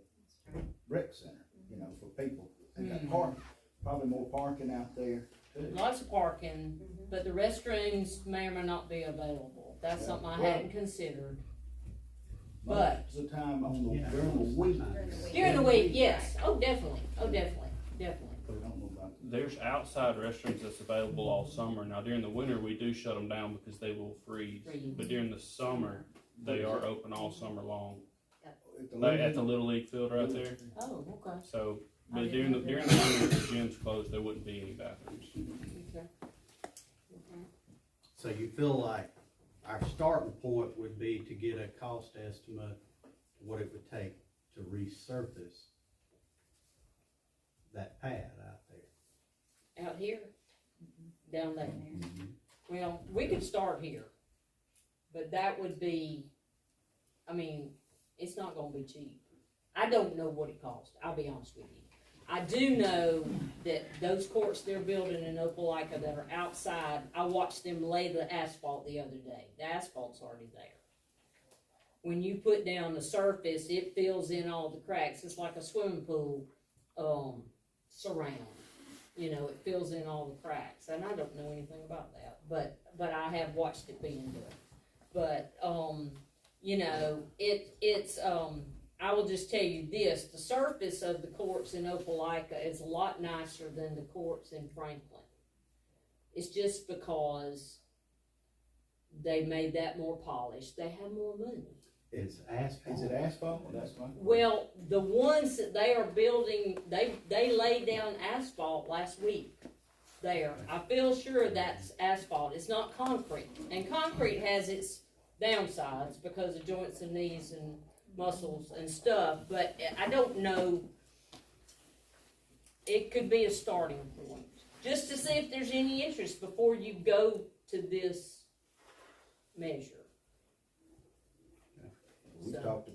rec center, you know, for people. They got parking, probably more parking out there too. Lots of parking, but the restrooms may or may not be available. That's something I Well, hadn't considered. But most of the time during the week. during the week, yes. Oh, definitely. But I don't know about There's outside restrooms that's available all summer. Now during the winter, we do shut them down because they will freeze. But during the summer, they are open all summer long. Like at the Little League field right there. Oh, okay. So, but during the winter, if the gym's closed, there wouldn't be any bathrooms. Okay. So you feel like our starting point would be to get a cost estimate, what it would take to resurface that pad out there? Out here? Down there? Well, we could start here, but that would be, I mean, it's not gonna be cheap. I don't know what it costs, I'll be honest with you. I do know that those courts they're building in Opelika that are outside, I watched them lay the asphalt the other day. The asphalt's already there. when you put down the surface, it fills in all the cracks. It's like a swimming pool, surround. You know, it fills in all the cracks, and I don't know anything about that, but I have watched it being done. But, you know, it's, I will just tell you this, the surface of the courts in Opelika is a lot nicer than the courts in Franklin. It's just because they made that more polished, they have more money. It's asphalt. Is it asphalt? That's my. Well, the ones that they are building, they laid down asphalt last week there. I feel sure that's asphalt, it's not concrete. And concrete has its downsides because of joints and knees and muscles and stuff, but I don't know. It could be a starting point, just to see if there's any interest before you go to this measure. We've So. talked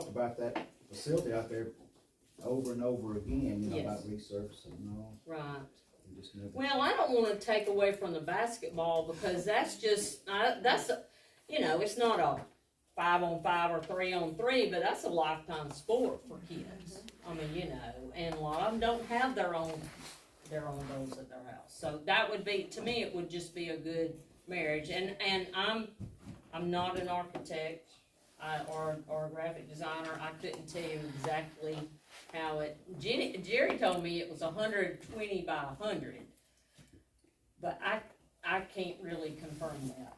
about that facility out there over and over again, you know, Yes. about resurfacing and all. Right. We just never. Well, I don't wanna take away from the basketball because that's just, you know, it's not a 5-on-5 or 3-on-3, but that's a lifetime sport for kids. I mean, you know, and a lot of them don't have their own goals at their house. So that would be, to me, it would just be a good marriage. And I'm not an architect, or a graphic designer. I couldn't tell you exactly how Jerry told me it was 120 by 100, but I can't really confirm that.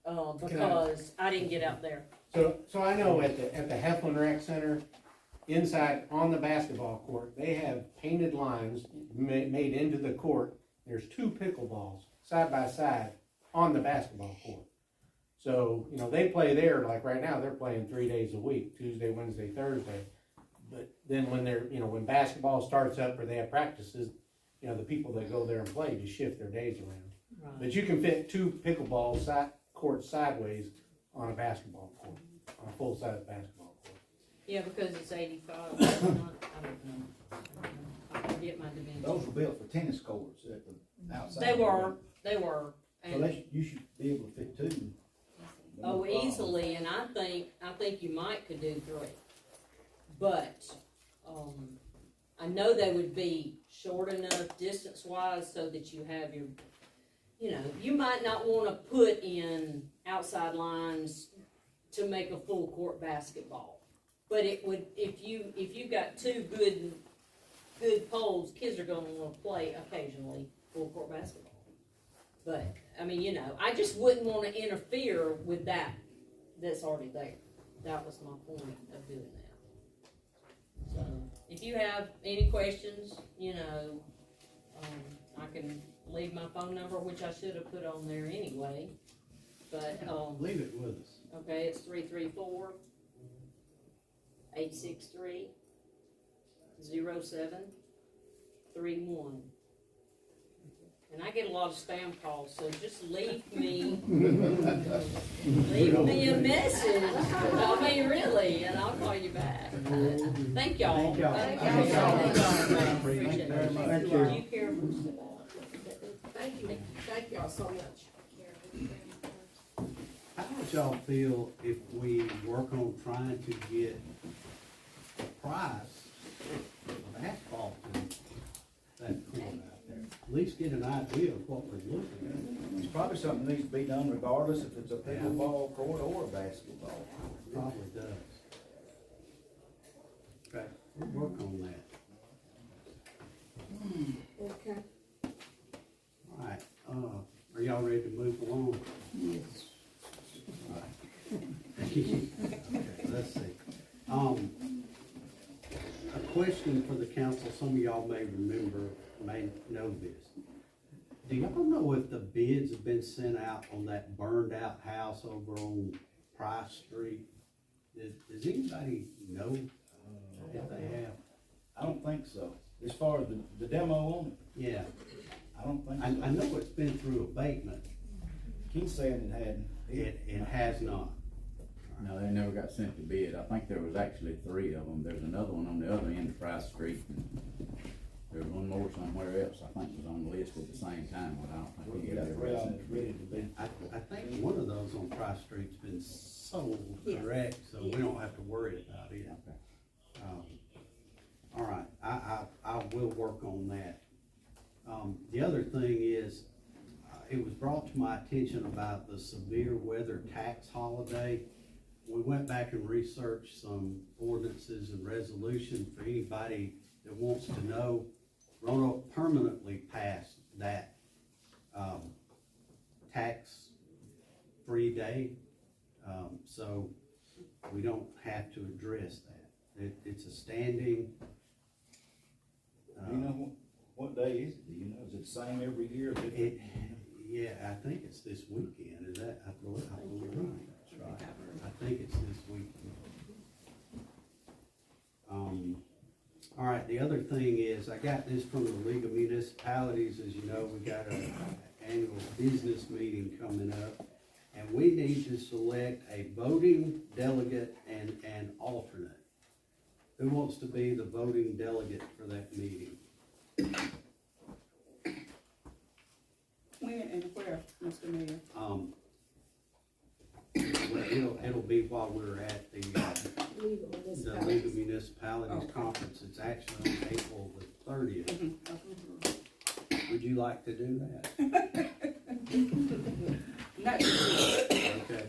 Because I didn't get out there. So I know at the Heflin Rec Center, inside on the basketball court, they have painted lines made into the court. There's 2 pickleballs side by side on the basketball court. So, you know, they play there, like right now, they're playing 3 days a week, Tuesday, Wednesday, Thursday. But then when when basketball starts up or they have practices, you know, the people that go there and play just shift their days around. Right. But you can fit 2 pickleballs court sideways on a basketball court, on a full-size basketball court. Yeah, because it's 85. I don't know. I forget my dimensions. Those were built for tennis courts at the outside. They were. So And, you should be able to fit 2. oh, easily, and I think you could do 3. But, I know they would be short enough distance-wise so that you have your, you know, you might not wanna put in outside lines to make a full court basketball. But it would, if you got 2 good poles, kids are gonna wanna play occasionally full court basketball. But, I mean, you know, I just wouldn't wanna interfere with that's already there. That was my point of doing that. So, if you have any questions, you know, I can leave my phone number, which I should have put on there anyway, but, Leave it with us. okay, it's 334-863-0731. And I get a lot of spam calls, so just leave me a message. I mean, really, and I'll call you back. Thank y'all. Thank y'all. Appreciate it. very much. Thank you. You care for Thank y'all so much. How would y'all feel if we work on trying to get the price of asphalt to that court out there? At least get an idea of what we're looking It's probably something that needs to be done regardless if it's a pickleball court or a basketball. at. Probably does. Okay, we'll work on that. Okay. All right, are y'all ready to move along? Yes. Okay, let's see. A question for the council, some of y'all may remember, may know this. Do y'all know if the bids have been sent out on that burned out house over on Price Street? Does anybody know if they have? I don't think so. As far as the demo on it, Yeah, I don't think I so. know it's been through abatement. Keith's saying it hadn't. It has not. No, they never got sent to bid. I think there was actually 3 of them. There's another one on the other end of Price Street. There's one more somewhere else, I think was on the list at the same time, but I don't think he We got got it three ready. items ready to be. I think one of those on Price Street's been sold, Yes. correct, so we don't have to worry about it. Okay. All right, I will work on that. The other thing is, it was brought to my attention about the severe weather tax holiday. We went back and researched some ordinances and resolutions for anybody that wants to know. Roanoke permanently passed that, tax-free day, so we don't have to address that. It's a standing. Do you know what day is it? Do you know, is it the same every year? Yeah, I think it's this weekend, is that, I believe right. That's right. I think it's this weekend. All right, the other thing is, I got this from the League of Municipalities, as you know, we got an annual business meeting coming up, and we need to select a voting delegate and an alternate. Who wants to be the voting delegate for that meeting? When and where, Mr. Mayor? Well, it'll be while we're at the League of League of Municipalities. Municipalities Okay. Conference. It's actually on April the 30th. Mm-hmm. Would you like to do that? Not yet. Okay.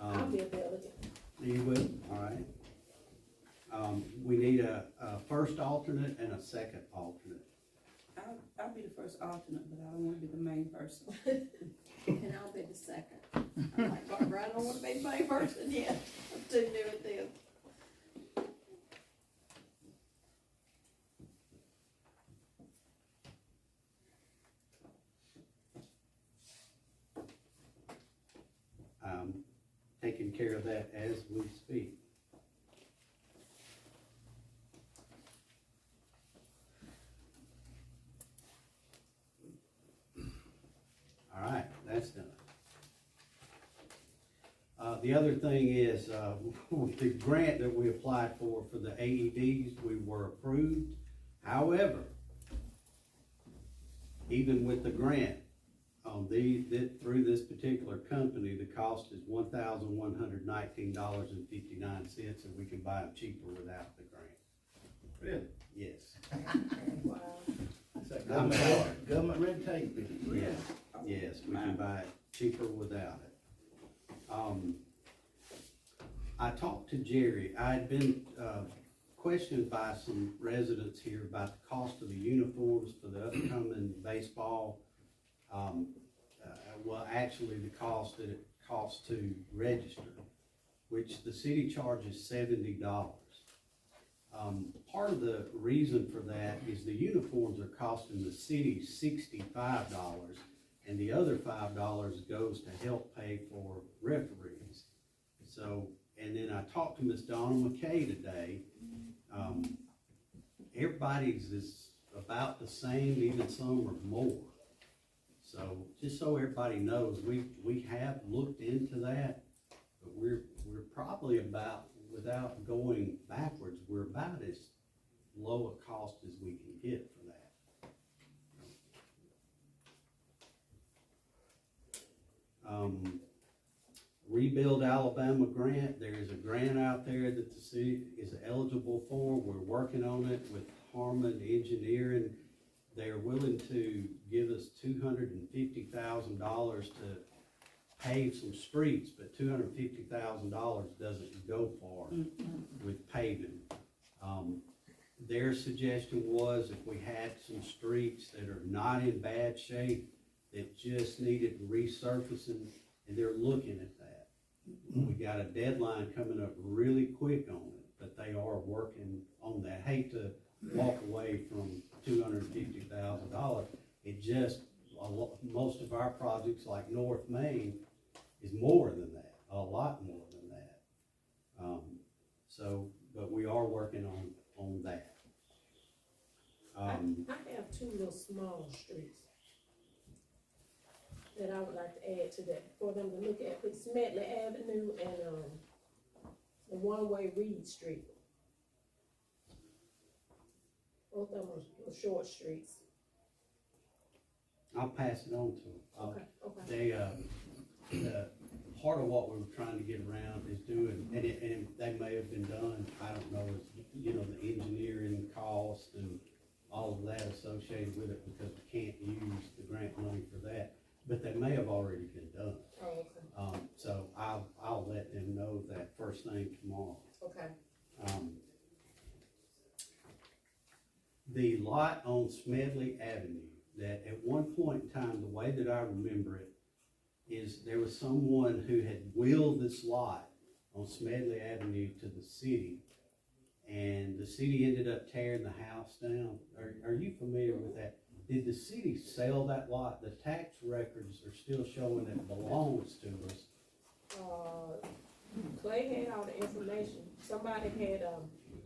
I'll be a delegate. You will, all right. We need a first alternate and a second alternate. I'll be the first alternate, but I don't wanna be the main person. And I'll be the second. I'm like Barbara, I don't wanna be the main person yet. I'm too new at this. Taking care of that as we speak. All right, that's done. The other thing is, the grant that we applied for the AEDs, we were approved. However, even with the grant, through this particular company, the cost is $1,119.59, and we can buy them cheaper without the grant. Really? Yes. Wow. It's that government red tape. Yeah, yes, we can buy it cheaper without it. I talked to Jerry. I had been, questioned by some residents here about the cost of the uniforms for the upcoming baseball. Well, actually, the cost that it costs to register, which the city charges $70. Part of the reason for that is the uniforms are costing the city $65, and the other $5 goes to help pay for referees. So, and then I talked to Miss Donna McKay today. Everybody's is about the same, even some are more. So, just so everybody knows, we have looked into that, but we're probably about, without going backwards, we're about as low a cost as we can get for that. Rebuild Alabama grant, there is a grant out there that the city is eligible for. We're working on it with Harmon Engineering. They are willing to give us $250,000 to pave some streets, but $250,000 doesn't go far with paving. Their suggestion was if we had some streets that are not in bad shape, that just needed resurfacing, and they're looking at that. We got a deadline coming up really quick on it, but they are working on that. Hate to walk away from $250,000. It just, most of our projects like North Main is more than that, a lot more than that. But we are working on that. I have two little small streets that I would like to add to that, for them to look at. It's Medley Avenue and, the one-way Reed Street. Both of them are short streets. I'll pass it on to them. Okay. The part of what we were trying to get around is doing, and they may have been done, I don't know, is, you know, the engineering cost and all of that associated with it, because we can't use the grant money for that, but they may have already been done. Oh, okay. So I'll let them know that first thing tomorrow. Okay. The lot on Smedley Avenue, that at one point in time, the way that I remember it, is there was someone who had willed this lot on Smedley Avenue to the city, and the city ended up tearing the house down. Are you familiar with that? Did the city sell that lot? The tax records are still showing that it belongs to us. Clay had all the information. Somebody had,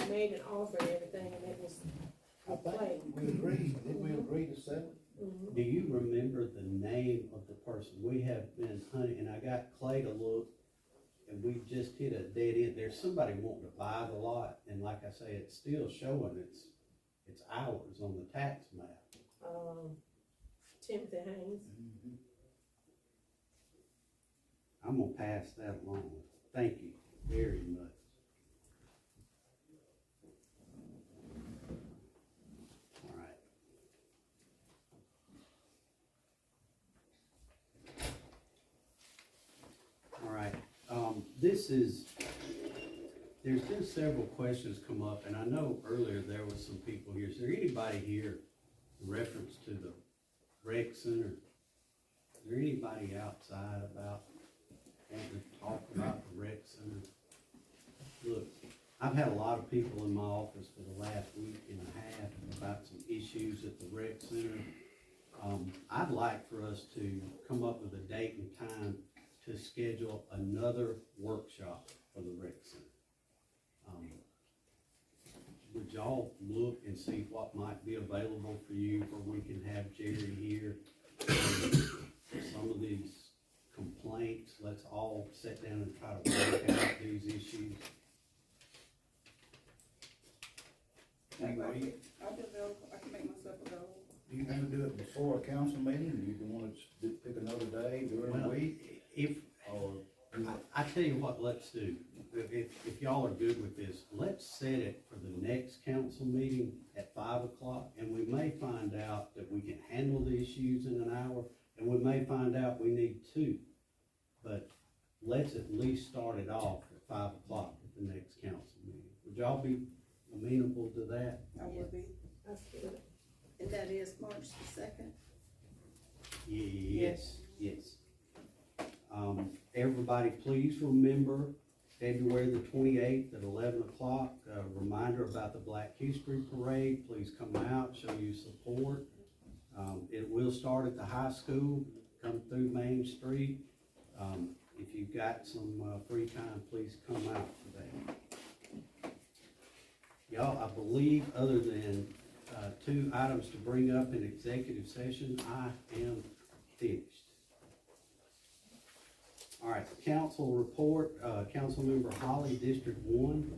made an offer and everything, and it was I Clay. think we agreed, did we agree to sell it? Mhm. Do you remember the name of the person? We have been hunting, and I got Clay to look, and we just hit a dead end. There's somebody wanting to buy the lot, and like I say, it's still showing it's ours on the tax map. Timothy Haynes. Mhm. I'm gonna pass that along. Thank you very much. All right. All right, there's been several questions come up, and I know earlier there was some people here. Is there anybody here in reference to the rec center? Is there anybody outside about wanting to talk about the rec center? Look, I've had a lot of people in my office for the last week and a half about some issues at the rec center. I'd like for us to come up with a date and time to schedule another workshop for the rec center. Would y'all look and see what might be available for you, where we can have Jerry here? Some of these complaints, let's all sit down and try to work out these issues. I'll be available, I can make myself available. Do you wanna do it before a council meeting, or you wanna pick another day during the Well, week? I tell you what, let's do, if y'all are good with this, let's set it for the next council meeting at 5 o'clock, and we may find out that we can handle the issues in an hour, and we may find out we need 2. But let's at least start it off at 5 o'clock at the next council meeting. Would y'all be amenable to that? I will be, That's good. and that is March the 2nd. Yes. Everybody, please remember February the 28th at 11 o'clock, a reminder about the Black History Parade. Please come out, show your support. It will start at the high school, come through Main Street. If you've got some free time, please come out for that. Y'all, I believe, other than 2 items to bring up in executive session, I am finished. All right, council report, Councilmember Holly, District 1.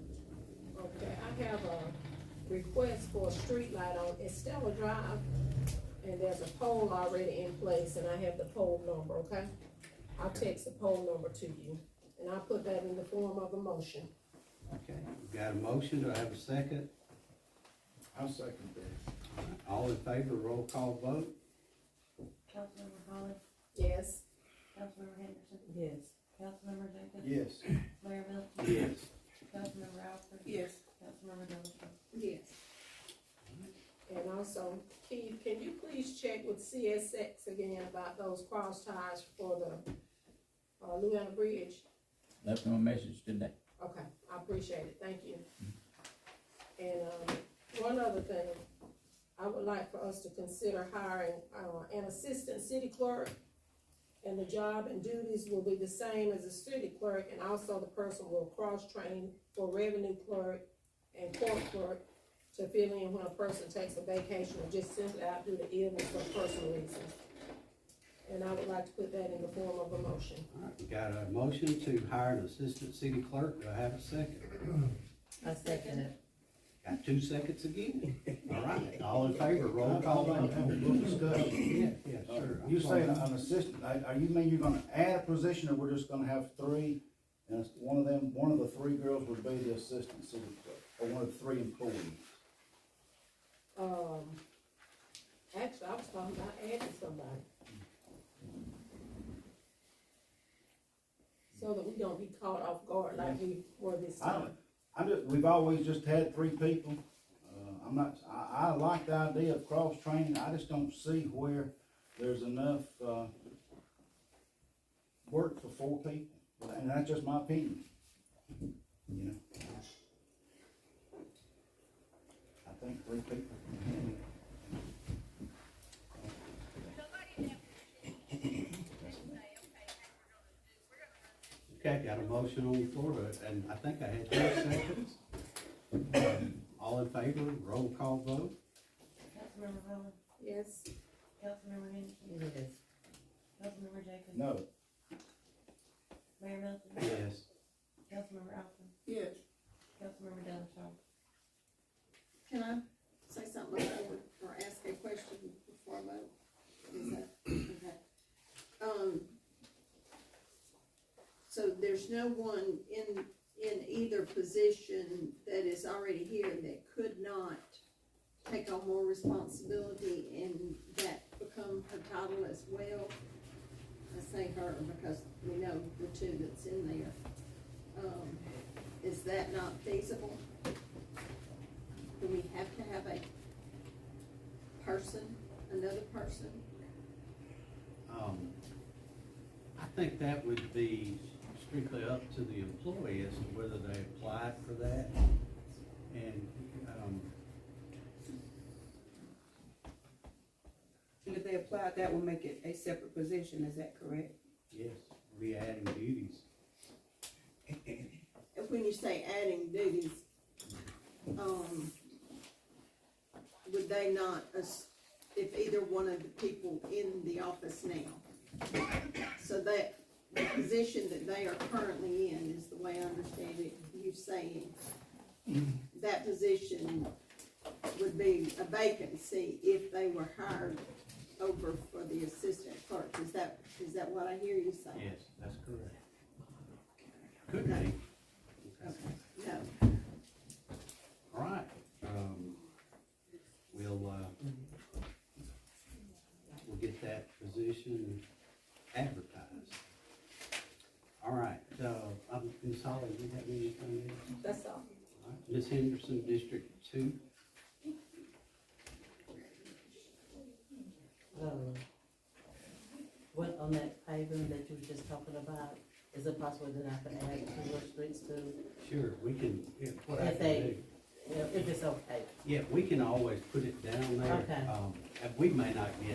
Okay, I have a request for a street light on Estella Drive, and there's a pole already in place, and I have the pole number, okay? I'll text the pole number to you, and I'll put that in the form of a motion. Okay, we've got a motion, do I have a second? I'll second that. All right, all in favor, roll call vote? Councilmember Holly, Yes? Councilmember Henderson, Yes. Councilmember Jacobs, Yes. Mayor Middleton, Yes. Councilmember Alford, Yes. Councilmember Delachaux. Yes. And also, Keith, can you please check with CSX again about those cross ties for the, Louisiana Bridge? Left me a message today. Okay, I appreciate it, thank you. And, one other thing, I would like for us to consider hiring, an assistant city clerk. And the job and duties will be the same as a city clerk, and also the person will cross-train for revenue clerk and court clerk to fill in when a person takes a vacation or just simply out due to illness or personal reasons. And I would like to put that in the form of a motion. All right, we got a motion to hire an assistant city clerk, do I have a second? I second it. Got 2 seconds again. All right, all in favor, roll call vote. Have a little discussion. Yeah, sure. You say an assistant, are you mean you're gonna add a position, or we're just gonna have 3? And it's one of the 3 girls would be the assistant city clerk, or one of the 3 employees? Actually, I was talking about adding somebody. So that we don't be caught off guard like we were this time. We've always just had 3 people. I like the idea of cross-training. I just don't see where there's enough, work for 4 people. And that's just my opinion, you know. I think 3 people. Okay, got a motion on the floor, and I think I had 2 seconds. All in favor, roll call vote. Councilmember Rowland, Yes. Councilmember Henderson, Yes. Councilmember Jacobs, No, Mayor Melton, Yes. Councilmember Alphen, Yes. Councilmember Delashaw. Can I say something before, or ask a question before I vote? Is that, okay. So there's no one in either position that is already here that could not take on more responsibility and that become her title as well? I say her because we know the 2 that's in there. Is that not feasible? Do we have to have a person, another person? I think that would be strictly up to the employee as to whether they applied for that. And, And if they applied, that will make it a separate position, is that correct? yes, be adding duties. And when you say adding duties, would they not, if either one of the people in the office now, so that the position that they are currently in is the way I understand it, you saying, that position would be a vacancy if they were hired over for the assistant clerk, is that what I hear you say? Yes, that's correct. Could be. Okay, no. All right, we'll get that position advertised. All right, Ms. Holly, do you have anything else? That's all. All right, Ms. Henderson, District 2. What, on that paving that you were just talking about, is it possible that I could add 2 more streets to, Sure, we can, yeah, what I if can do. if it's okay? Yeah, we can always put it down there. Okay. And we may not be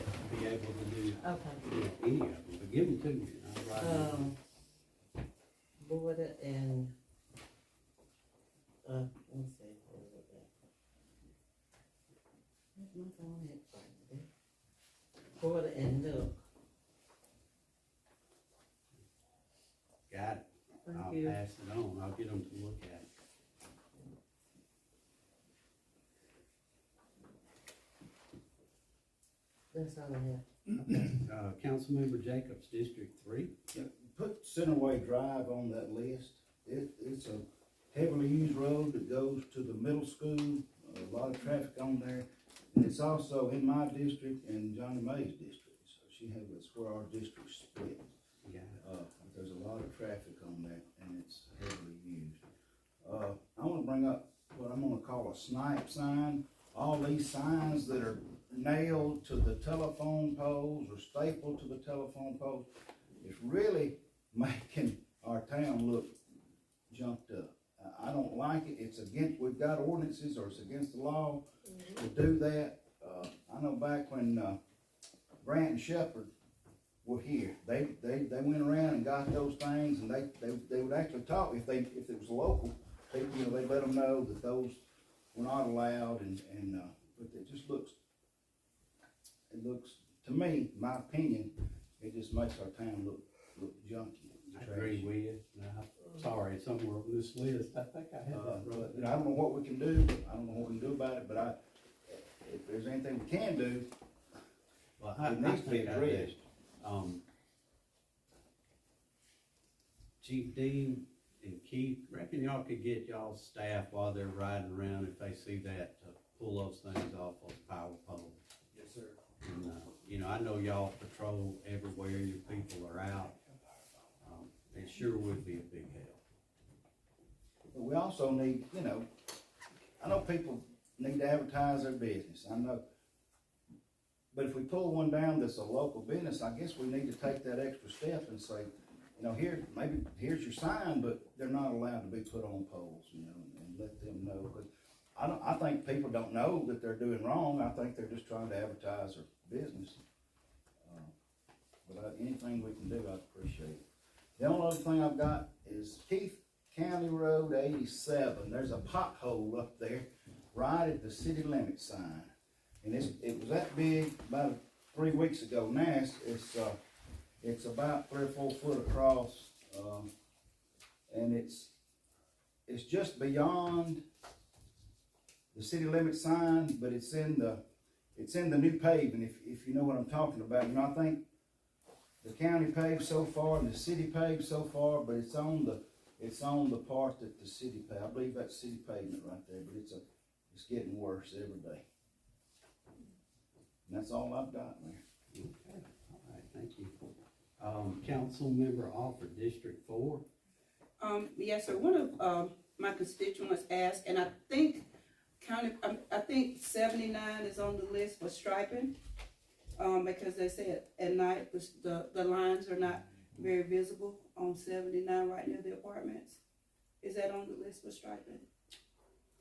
able to do, Okay. any of them, but give them to me. I'll write them. Border and, let me see, where is it at? Where's my phone at? Border and Nook. Got it. Thank I'll you. pass it on. I'll get them to look at it. That's all I have. Councilmember Jacobs, District 3. put Centerway Drive on that list. It's a heavily used road that goes to the middle school, a lot of traffic on there. And it's also in my district and Johnny Mae's district, so that's where our district split. Yeah. There's a lot of traffic on that and it's heavily used. I wanna bring up what I'm gonna call a snipe sign. All these signs that are nailed to the telephone poles or stapled to the telephone poles, it's really making our town look junked up. I don't like it. It's against, we've got ordinances or it's against the law to do that. I know back when, Grant and Shepherd were here, they went around and got those things and they would actually talk, if it was local, people, they'd let them know that those were not allowed but it just looks, to me, my opinion, it just makes our town look junky. I agree with you. Now, Sorry, it's somewhere on this list, I think I had that But, wrote. you know, I don't know what we can do, I don't know what we can do about it, but if there's anything we can do, Well, it needs to be think I do. addressed. Chief Dean and Keith, reckon y'all could get y'all's staff while they're riding around, if they see that, to pull those things off those power poles. Yes, sir. And, you know, I know y'all patrol everywhere your people are out. It sure would be a big help. But we also need, you know, I know people need to advertise their business, I know. But if we pull one down that's a local business, I guess we need to take that extra step and say, you know, here's your sign, but they're not allowed to be put on poles, you know, and let them know. But I think people don't know that they're doing wrong, I think they're just trying to advertise their business. But anything we can do, I'd appreciate it. The only other thing I've got is Keith County Road 87, there's a pothole up there right at the city limit sign. And it was that big about 3 weeks ago. Now it's about 3 or 4 foot across, and it's just beyond the city limit sign, but it's in the new paving, if you know what I'm talking about. You know, I think the county paved so far and the city paved so far, but it's on the part that the city paved. I believe that's city pavement right there, but it's getting worse every day. And that's all I've got, Mayor. Okay, all right, thank you. Council member Alford, District 4. Yes, sir, one of, my constituents asked, and I think I think 79 is on the list for striping, because they said at night, the lines are not very visible on 79 right near the apartments. Is that on the list for striping,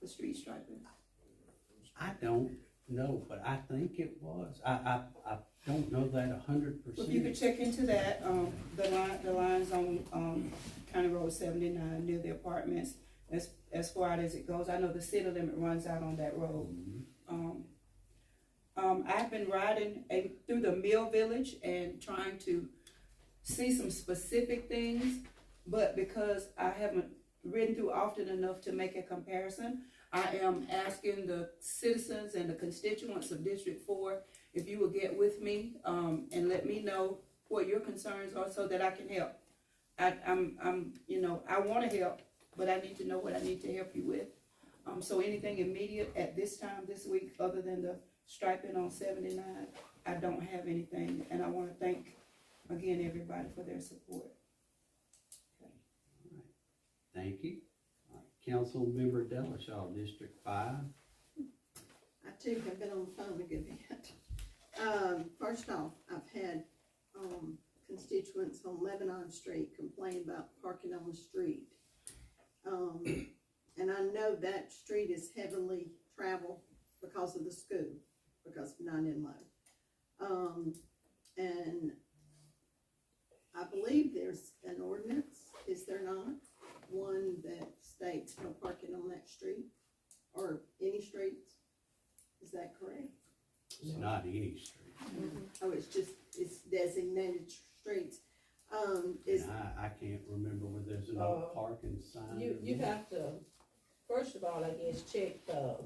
for street striping? I don't know, but I think it was. I don't know that 100%. If you could check into that, the lines on County Road 79 near the apartments, as far out as it goes. I know the city limit runs out on that road. I've been riding through the Mill Village and trying to see some specific things, but because I haven't ridden through often enough to make a comparison, I am asking the citizens and the constituents of District 4 if you will get with me and let me know what your concerns are so that I can help. I'm you know, I want to help, but I need to know what I need to help you with. So anything immediate at this time this week, other than the striping on 79, I don't have anything, and I want to thank again everybody for their support. Okay. All right. Thank you. All right. Council member Delashaw, District 5. I too have been on the phone a good bit. First off, I've had constituents on Lebanon Street complain about parking on the street. And I know that street is heavily traveled because of the school, because of 9 in low. And I believe there's an ordinance, is there not? One that states no parking on that street, or any streets, is that correct? It's not any street. Oh, it's designated streets. And I can't remember where there's an old parking sign. You have to, first of all, I guess, check the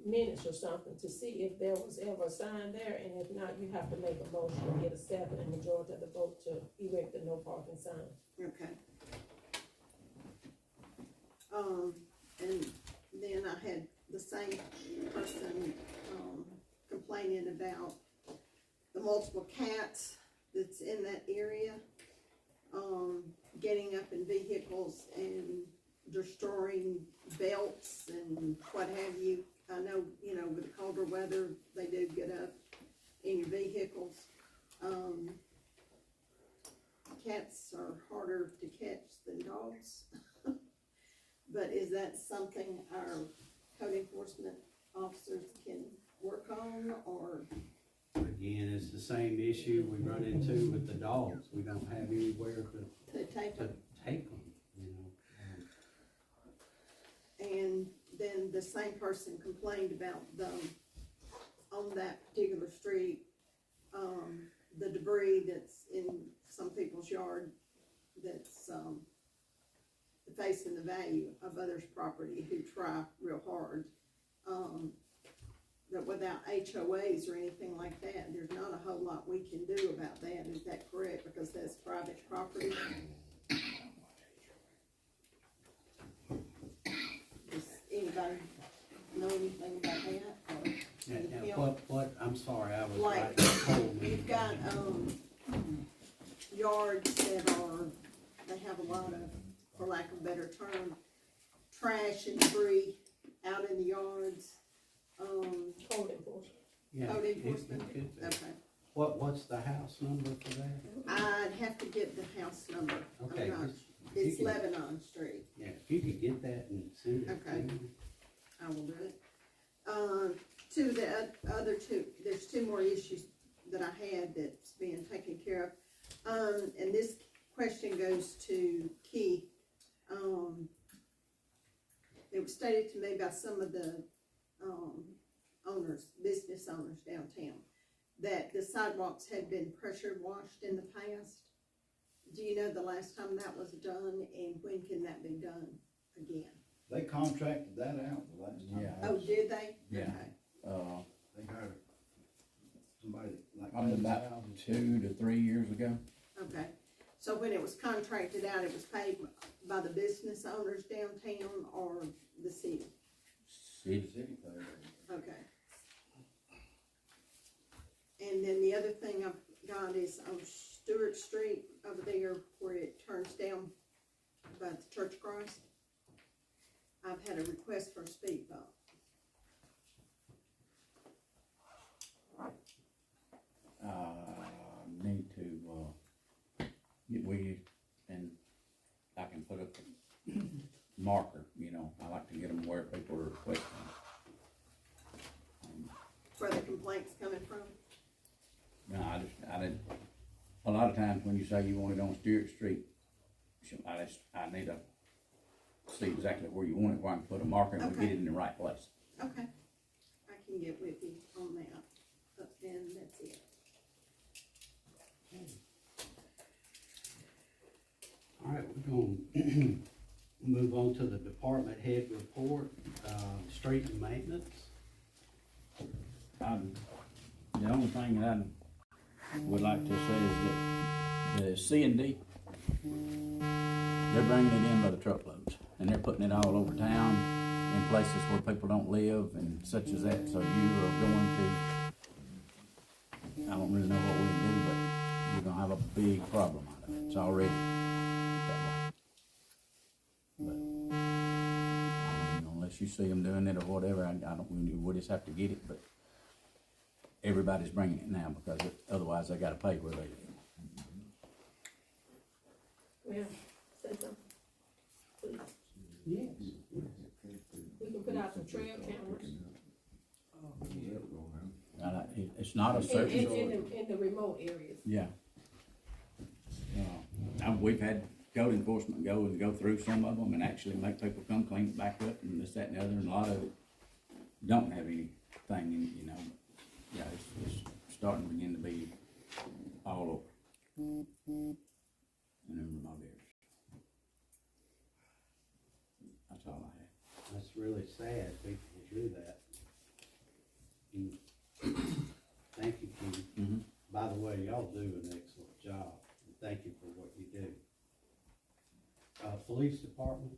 minutes or something to see if there was ever a sign there, and if not, you have to make a motion to get a 7 majority of the vote to erect the no parking sign. Okay. And then I had the same person, complaining about the multiple cats that's in that area, getting up in vehicles and destroying belts and what have you. I know, you know, with the colder weather, they do get up in your vehicles. Cats are harder to catch than dogs. But is that something our code enforcement officers can work on, or? Again, it's the same issue we run into with the dogs. We don't have anywhere to take them, you know. And then the same person complained about on that particular street, the debris that's in some people's yard that's, the face and the value of others' property who try real hard. That without HOAs or anything like that, there's not a whole lot we can do about that, is that correct? Because that's private property. Does anybody know anything about that? Or Yeah, what, I'm sorry, I was like, right. you've got, yards that are, they have a lot of, for lack of a better term, trash and debris out in the yards. Code enforcement. Yeah, Code it enforcement? could be. Okay. What's the house number for that? I'd have to get the house number. Okay, I'm not, you it's can- Lebanon Street. Yeah, if you could get that and send it to Okay. me. I will do it. To the other two, there's two more issues that I had that's being taken care of. And this question goes to Keith. It was stated to me by some of the, business owners downtown, that the sidewalks had been pressure washed in the past. Do you know the last time that was done, and when can that be done again? They contracted that out the last time. Yeah. Oh, did they? Yeah. Okay. They hired somebody like. Probably about 2 to 3 years ago. Okay, so when it was contracted out, it was paid by the business owners downtown or the city? City. Okay. And then the other thing I've got is on Stewart Street over there where it turns down by the Church of Christ. I've had a request for a speed bump. Need to, get with you, and I can put up a marker, you know, I like to get them where people are requesting. Where the complaint's coming from? No, I didn't, a lot of times when you say you want it on Stewart Street, I need to see exactly where you want it, where I can put a marker and we Okay. get it in the right place. Okay, I can get with you on that, and that's it. All right, we're gonna move on to the department head report, street and maintenance. The only thing that I would like to say is that the C&D, they're bringing it in by the truckloads, and they're putting it all over town in places where people don't live and such as that, so you are going to, I don't really know what we can do, but you're gonna have a big problem out of it, it's already that way. But, I mean, unless you see them doing it or whatever, I don't, we just have to get it, but everybody's bringing it now because otherwise they gotta pay where they live. Yeah, say something. Please. Yes. We can put out some trail cameras. It's not a search and In the remote areas. yeah. We've had code enforcement go through some of them and actually make people come clean it back up and this, that, and the other, and a lot of it don't have anything in it, you know. Yeah, it's starting to begin to be all over. In the remote areas. That's all I have. That's really sad, people will do that. Thank you, Keith. Mm-hmm. By the way, y'all do an excellent job, and thank you for what you do. Police department?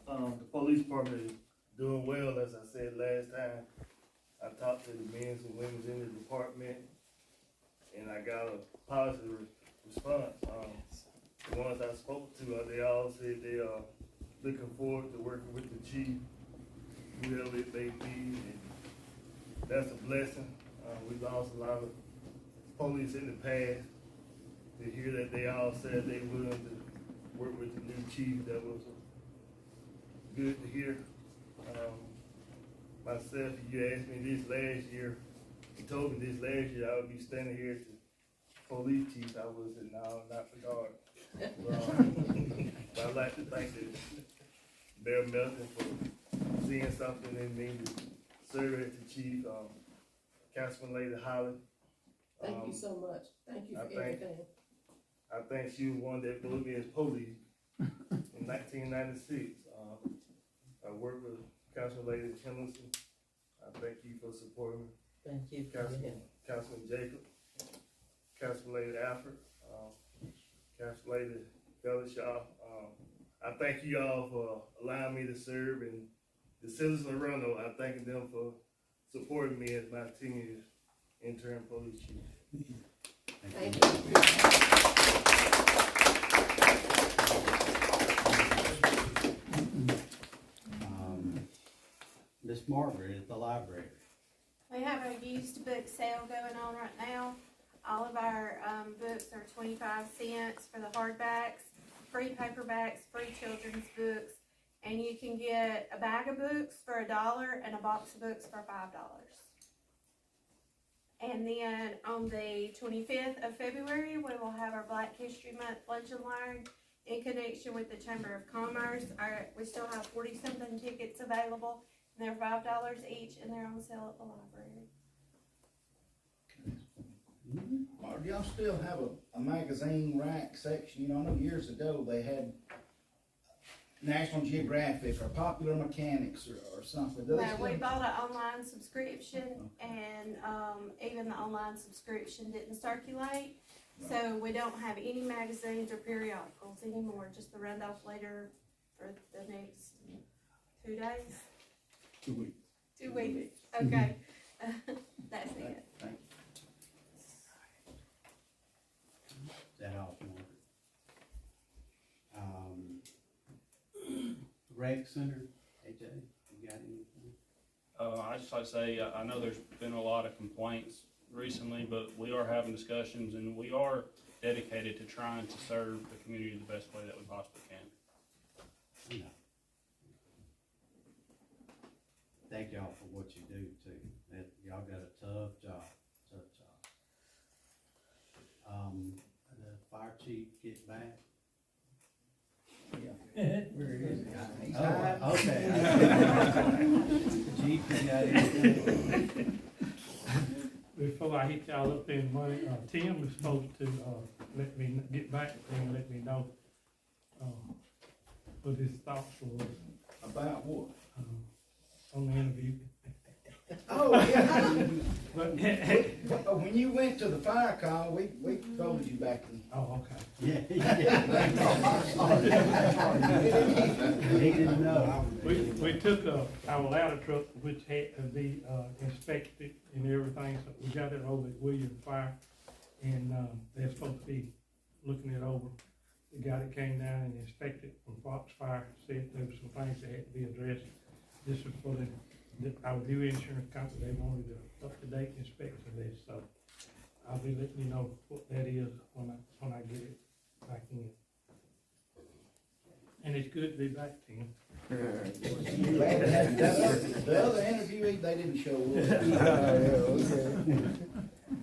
The police department is doing well, as I said last time. I talked to the men and women in the department, and I got a positive response. The ones I spoke to, they all said they are looking forward to working with the chief, whoever it may be, and that's a blessing. We lost a lot of police in the past. To hear that they all said they willing to work with the new chief, that was good to hear. Myself, if you asked me this last year, you told me this last year I would be standing here as the police chief, I would have said, no, not regard. But I'd like to thank the Mayor Melton for seeing something in me to serve as the chief. Councilman Lady Holly. Thank you so much. Thank you for everything. I think she was one that voted me as police in 1996. I worked with Council Lady Henderson. I thank you for supporting me. Thank you. Councilman Jacob, Council Lady Alfred, Council Lady Bellishaw. I thank you all for allowing me to serve, and the citizens of Roanoke, I thank them for supporting me as my 10 years interim police chief. Thank you. Miss Margaret at the library. We have a used book sale going on right now. All of our books are 25 cents for the hardbacks, free paperbacks, free children's books, and you can get a bag of books for $1 and a box of books for $5. And then on the 25th of February, we will have our Black History Month Lunch and Learn in connection with the Chamber of Commerce. We still have 40-something tickets available. They're $5 each, and they're on sale at the library. Do y'all still have a magazine rack section? You know, I know years ago they had National Geographic or Popular Mechanics or something. No, we bought an online subscription, and even the online subscription didn't circulate. Right. So we don't have any magazines or periodicals anymore, just the Randolph Leader for the next 2 days. 2 weeks. 2 weeks, okay. That's it. That all, Rec Center, AJ, you got anything? I just like to say, I know there's been a lot of complaints recently, but we are having discussions and we are dedicated to trying to serve the community the best way that we possibly can. Yeah. Thank y'all for what you do too. Y'all got a tough job. The fire chief get back? Yeah. Where is he? Oh, okay. Chief, you got anything? Before I hit y'all up in money, Tim was supposed to, let me get back to him and let me know, what his thoughts was. About what? On the interview. Oh, yeah. But when you went to the fire call, we told you back then. Oh, okay. Yeah. He didn't know. We took our ladder truck, which had to be inspected and everything, so we got it over at William Fire, and they're supposed to be looking it over. The guy that came down and inspected from Foxfire said there were some things that had to be addressed. This was for our new insurance company. They wanted an up-to-date inspection of this, so I'll be letting you know what that is when I get it back in. And it's good to be back, Tim. The other interviewee, they didn't show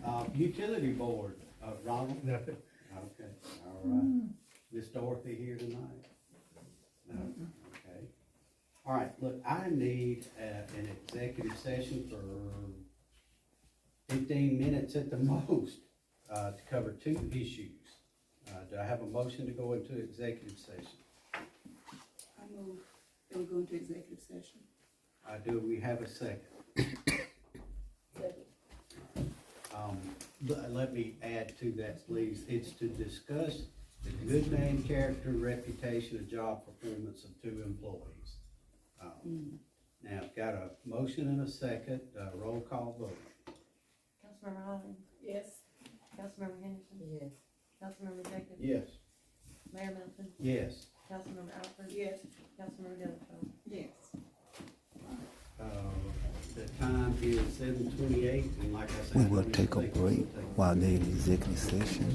up. Utility board, Ronald? Nothing. Okay, all right. Miss Dorothy here tonight? No, okay. All right, look, I need an executive session for 15 minutes at the most to cover 2 issues. Do I have a motion to go into executive session? I move that we go into executive session. Do we have a second? Let me add to that, please. It's to discuss the good name, character, reputation, and job performance of 2 employees. Now, got a motion and a second, roll call vote. Councilmember Holly? Yes. Councilmember Henderson? Yes. Councilmember Jacob? Yes. Mayor Melton? Yes. Councilmember Alford? Yes. Councilmember Delacour? Yes. The time is 7:28, and like I said, We will take a break while they're in executive session,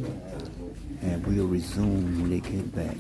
and we'll resume when they get back.